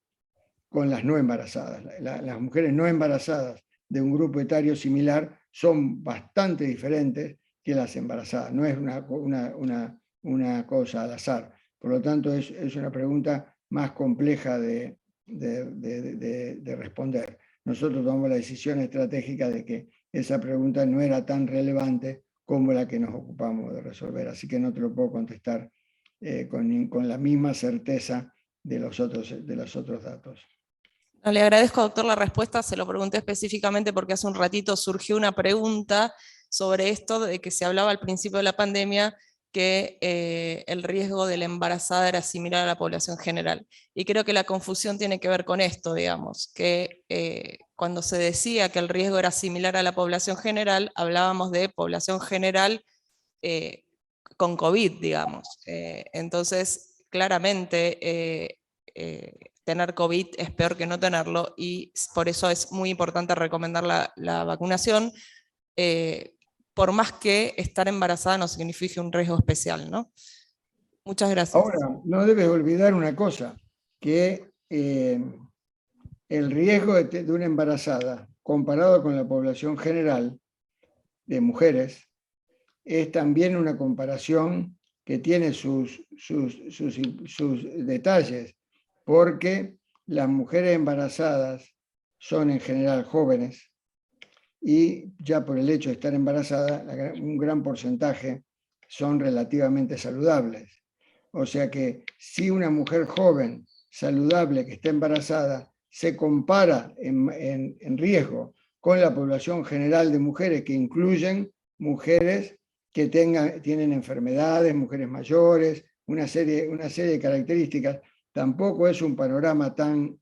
con las no embarazadas. Las mujeres no embarazadas de un grupo etario similar son bastante diferentes que las embarazadas. No es una cosa al azar. Por lo tanto, es una pregunta más compleja de responder. Nosotros tomamos la decisión estratégica de que esa pregunta no era tan relevante como la que nos ocupamos de resolver. Así que no te lo puedo contestar con la misma certeza de los otros datos.
No, le agradezco, doctor, la respuesta. Se lo pregunté específicamente porque hace un ratito surgió una pregunta sobre esto de que se hablaba al principio de la pandemia que el riesgo de la embarazada era similar a la población general. Y creo que la confusión tiene que ver con esto, digamos, que cuando se decía que el riesgo era similar a la población general, hablábamos de población general con COVID, digamos. Entonces, claramente, tener COVID es peor que no tenerlo, y por eso es muy importante recomendar la vacunación, por más que estar embarazada no signifique un riesgo especial, ¿no? Muchas gracias.
Ahora, no debes olvidar una cosa, que el riesgo de una embarazada comparado con la población general de mujeres es también una comparación que tiene sus detalles, porque las mujeres embarazadas son en general jóvenes, y ya por el hecho de estar embarazada, un gran porcentaje son relativamente saludables. O sea que si una mujer joven, saludable, que está embarazada, se compara en riesgo con la población general de mujeres, que incluyen mujeres que tienen enfermedades, mujeres mayores, una serie de características, tampoco es un panorama tan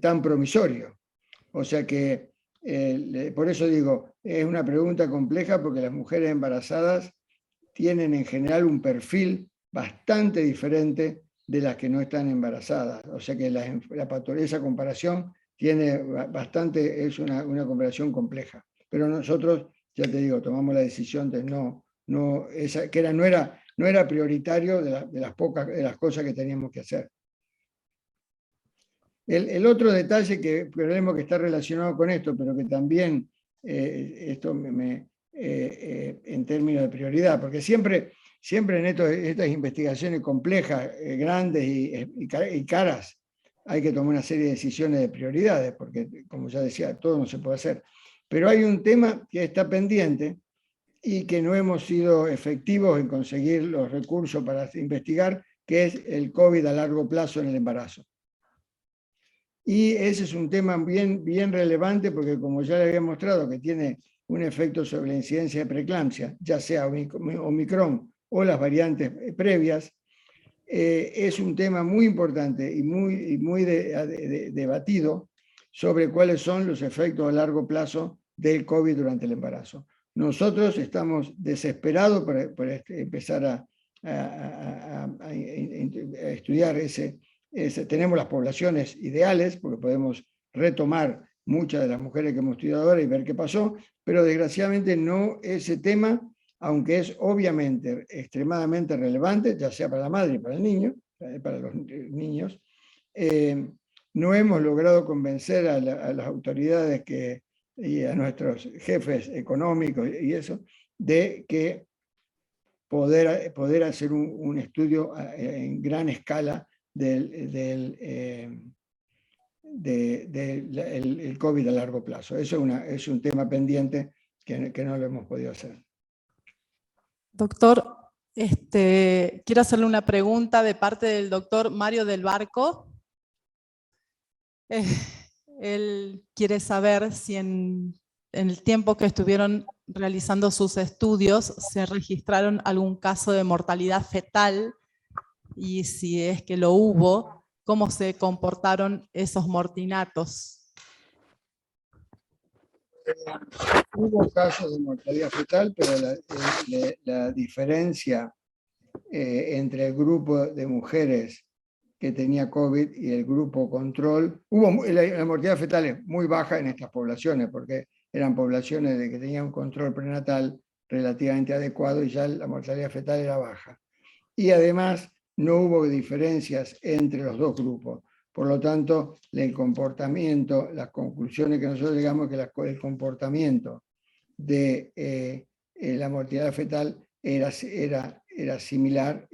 tan promisorio. O sea que, por eso digo, es una pregunta compleja, porque las mujeres embarazadas tienen en general un perfil bastante diferente de las que no están embarazadas. O sea que esa comparación es una comparación compleja. Pero nosotros, ya te digo, tomamos la decisión de no era prioritario de las cosas que teníamos que hacer. El otro detalle que creemos que está relacionado con esto, pero que también esto en términos de prioridad, porque siempre en estas investigaciones complejas, grandes y caras, hay que tomar una serie de decisiones de prioridades, porque, como ya decía, todo no se puede hacer. Pero hay un tema que está pendiente y que no hemos sido efectivos en conseguir los recursos para investigar, que es el COVID a largo plazo en el embarazo. Y ese es un tema bien relevante, porque, como ya le había mostrado, que tiene un efecto sobre la incidencia de preeclampsia, ya sea Omicron o las variantes previas. Es un tema muy importante y muy debatido sobre cuáles son los efectos a largo plazo del COVID durante el embarazo. Nosotros estamos desesperados por empezar a estudiar tenemos las poblaciones ideales, porque podemos retomar muchas de las mujeres que hemos estudiado ahora y ver qué pasó, pero desgraciadamente no ese tema, aunque es obviamente extremadamente relevante, ya sea para la madre y para el niño, para los niños, no hemos logrado convencer a las autoridades y a nuestros jefes económicos y eso, de que poder hacer un estudio en gran escala del COVID a largo plazo. Eso es un tema pendiente que no lo hemos podido hacer.
Doctor, quiero hacerle una pregunta de parte del doctor Mario del Barco. Él quiere saber si en el tiempo que estuvieron realizando sus estudios se registraron algún caso de mortalidad fetal y si es que lo hubo, cómo se comportaron esos mortinatos.
Hubo casos de mortalidad fetal, pero la diferencia entre el grupo de mujeres que tenía COVID y el grupo control, la mortalidad fetal es muy baja en estas poblaciones, porque eran poblaciones de que tenían un control prenatal relativamente adecuado y ya la mortalidad fetal era baja. Y además no hubo diferencias entre los dos grupos. Por lo tanto, el comportamiento, las conclusiones que nosotros llegamos, que el comportamiento de la mortalidad fetal era similar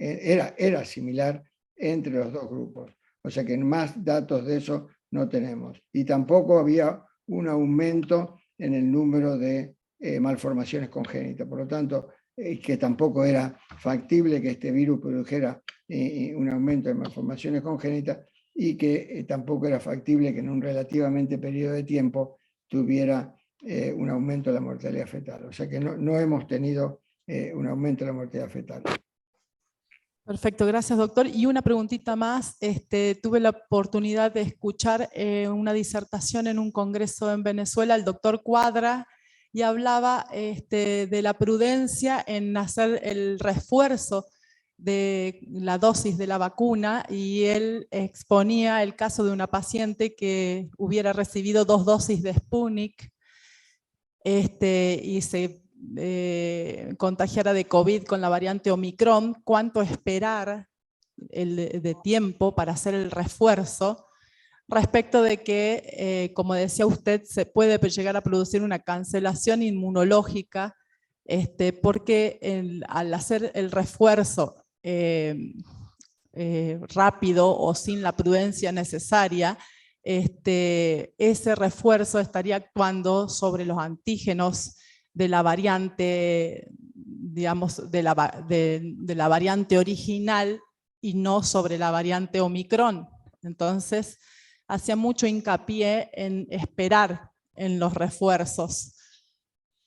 entre los dos grupos. O sea que más datos de eso no tenemos. Y tampoco había un aumento en el número de malformaciones congénitas. Por lo tanto, que tampoco era factible que este virus produjera un aumento de malformaciones congénitas y que tampoco era factible que en un relativamente periodo de tiempo tuviera un aumento de la mortalidad fetal. O sea que no hemos tenido un aumento de la mortalidad fetal.
Perfecto, gracias doctor. Y una preguntita más, tuve la oportunidad de escuchar una disertación en un congreso en Venezuela, el doctor Cuadra, y hablaba de la prudencia en hacer el refuerzo de la dosis de la vacuna, y él exponía el caso de una paciente que hubiera recibido 2 dosis de Sputnik y se contagiara de COVID con la variante Omicron, cuánto esperar de tiempo para hacer el refuerzo, respecto de que, como decía usted, se puede llegar a producir una cancelación inmunológica, porque al hacer el refuerzo rápido o sin la prudencia necesaria, ese refuerzo estaría actuando sobre los antígenos de la variante, digamos, de la variante original y no sobre la variante Omicron. Entonces, hacía mucho hincapié en esperar en los refuerzos.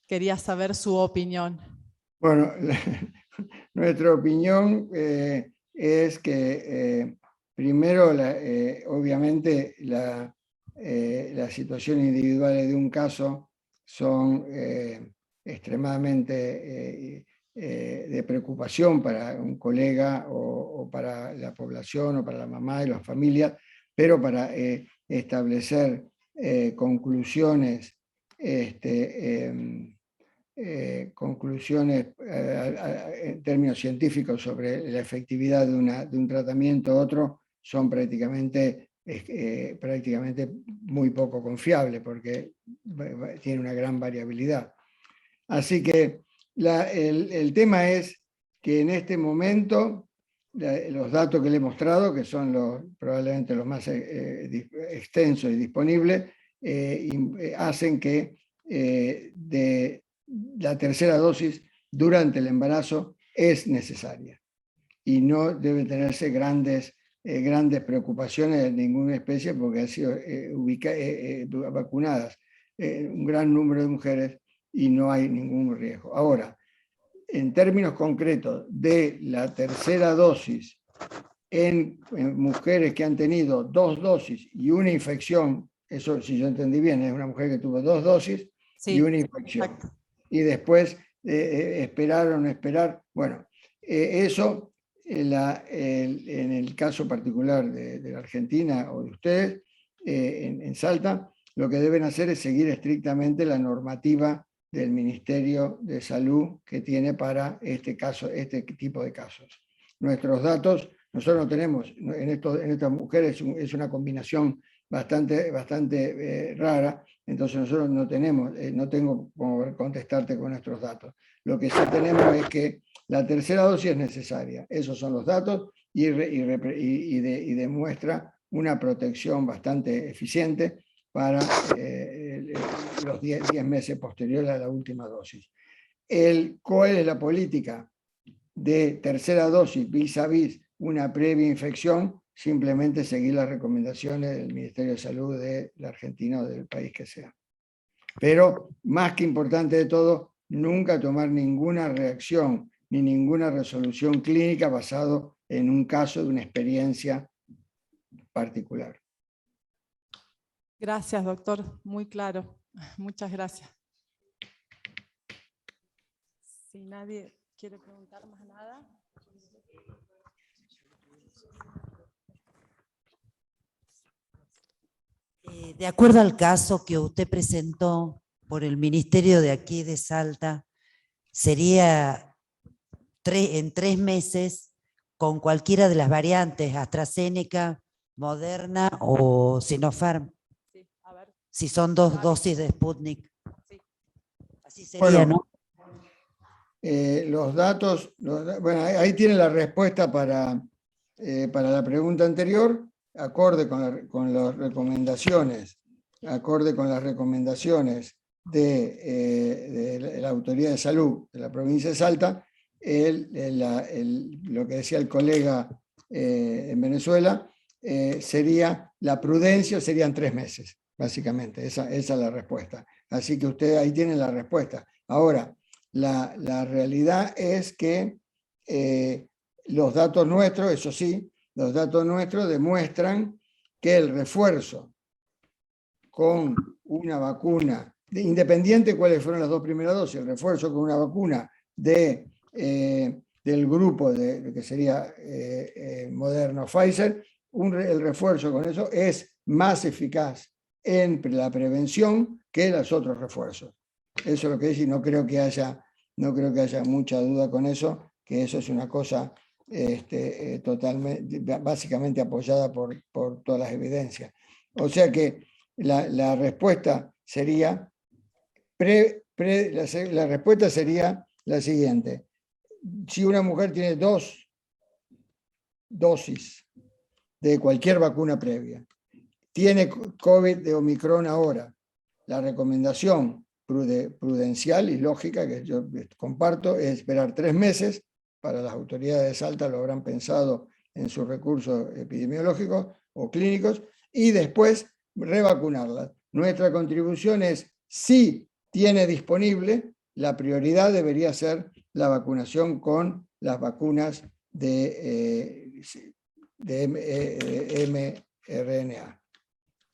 Quería saber su opinión.
Bueno, nuestra opinión es que primero, obviamente, las situaciones individuales de un caso son extremadamente de preocupación para un colega o para la población o para la mamá y las familias, pero para establecer conclusiones en términos científicos sobre la efectividad de un tratamiento u otro son prácticamente muy poco confiables porque tiene una gran variabilidad. Así que el tema es que en este momento los datos que le he mostrado, que son probablemente los más extensos y disponibles, hacen que de la tercera dosis durante el embarazo es necesaria y no debe tenerse grandes preocupaciones de ninguna especie porque han sido vacunadas un gran número de mujeres y no hay ningún riesgo. Ahora, en términos concretos de la tercera dosis en mujeres que han tenido 2 dosis y una infección, eso si yo entendí bien, es una mujer que tuvo 2 dosis y una infección. Exacto. Y después esperaron, bueno, eso en el caso particular de la Argentina o de ustedes, en Salta, lo que deben hacer es seguir estrictamente la normativa del Ministerio de Salud que tiene para este tipo de casos. Nuestros datos, nosotros no tenemos, en estas mujeres es una combinación bastante rara, entonces nosotros no tenemos, no tengo cómo contestarte con nuestros datos. Lo que sí tenemos es que la tercera dosis es necesaria, esos son los datos, y demuestra una protección bastante eficiente para los 10 meses posteriores a la última dosis. ¿Cuál es la política de tercera dosis vis a vis una previa infección? Simplemente seguir las recomendaciones del Ministerio de Salud de la Argentina o del país que sea. Pero, más que importante de todo, nunca tomar ninguna reacción ni ninguna resolución clínica basado en un caso de una experiencia particular.
Gracias, doctor. Muy claro. Muchas gracias. Si nadie quiere preguntar más nada.
De acuerdo al caso que usted presentó por el Ministerio de aquí de Salta, sería en 3 meses con cualquiera de las variantes, AstraZeneca, Moderna o Sinopharm.
Sí, a ver.
Si son 2 dosis de Sputnik.
Sí.
Así sería,
bueno,
¿no?
Los datos, bueno, ahí tiene la respuesta para la pregunta anterior, acorde con las recomendaciones de la Autoridad de Salud de la provincia de Salta, lo que decía el colega en Venezuela, sería la prudencia, serían 3 meses, básicamente, esa es la respuesta. Así que ustedes ahí tienen la respuesta. Ahora, la realidad es que los datos nuestros, eso sí, los datos nuestros demuestran que el refuerzo con una vacuna, independiente de cuáles fueron las 2 primeras dosis, el refuerzo con una vacuna del grupo que sería Moderna o Pfizer, el refuerzo con eso es más eficaz en la prevención que los otros refuerzos. Eso es lo que dice, y no creo que haya mucha duda con eso, que eso es una cosa básicamente apoyada por todas las evidencias. O sea que la respuesta sería la respuesta sería la siguiente: si una mujer tiene 2 dosis de cualquier vacuna previa, tiene COVID de Omicron ahora, la recomendación prudencial y lógica que yo comparto es esperar 3 meses. Para las autoridades de Salta lo habrán pensado en sus recursos epidemiológicos o clínicos, y después revacunarlas. Nuestra contribución es, si tiene disponible, la prioridad debería ser la vacunación con las vacunas de mRNA,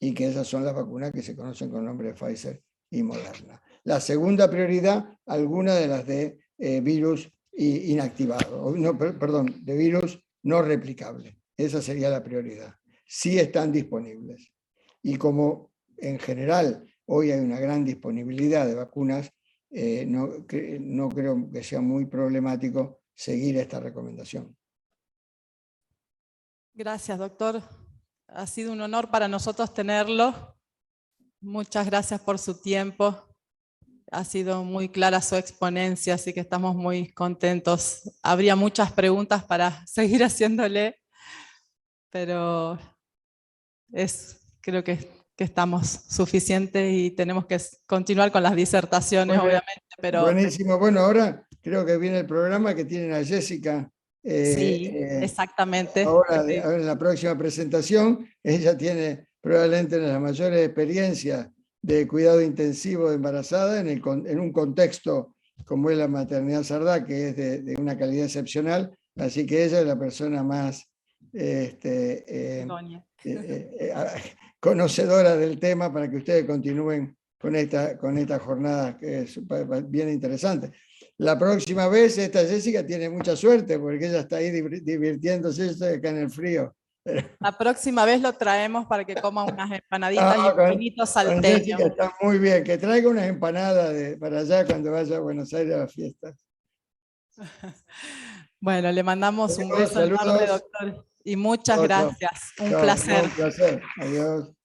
y que esas son las vacunas que se conocen con el nombre de Pfizer y Moderna. La segunda prioridad, alguna de las de virus inactivado, de virus no replicable. Esa sería la prioridad. Sí están disponibles. Y como en general hoy hay una gran disponibilidad de vacunas, no creo que sea muy problemático seguir esta recomendación.
Gracias, doctor. Ha sido un honor para nosotros tenerlo. Muchas gracias por su tiempo. Ha sido muy clara su exponencia, así que estamos muy contentos. Habría muchas preguntas para seguir haciéndole, pero creo que estamos suficientes y tenemos que continuar con las disertaciones,
Bueno,
obviamente. Pero
buenísimo. Bueno, ahora creo que viene el programa que tienen a Jessica.
sí, exactamente.
Ahora en la próxima presentación, ella tiene probablemente una de las mayores experiencias de cuidado intensivo de embarazada en un contexto como es la maternidad Sardá, que es de una calidad excepcional, así que ella es la persona más conocedora del tema para que ustedes continúen con esta jornada que es bien interesante. La próxima vez esta Jessica tiene mucha suerte porque ella está ahí divirtiéndose acá en el frío.
La próxima vez lo traemos para que coma unas empanaditas y
con-
un vinito
con
salteño.
Jessica está muy bien, que traiga unas empanadas para allá cuando vaya a Buenos Aires a las fiestas.
Bueno, le mandamos un
Saludos,
beso enorme,
saludos.
doctor, y muchas
Chao, chao.
gracias. Un
Chao,
placer.
un placer. Adiós.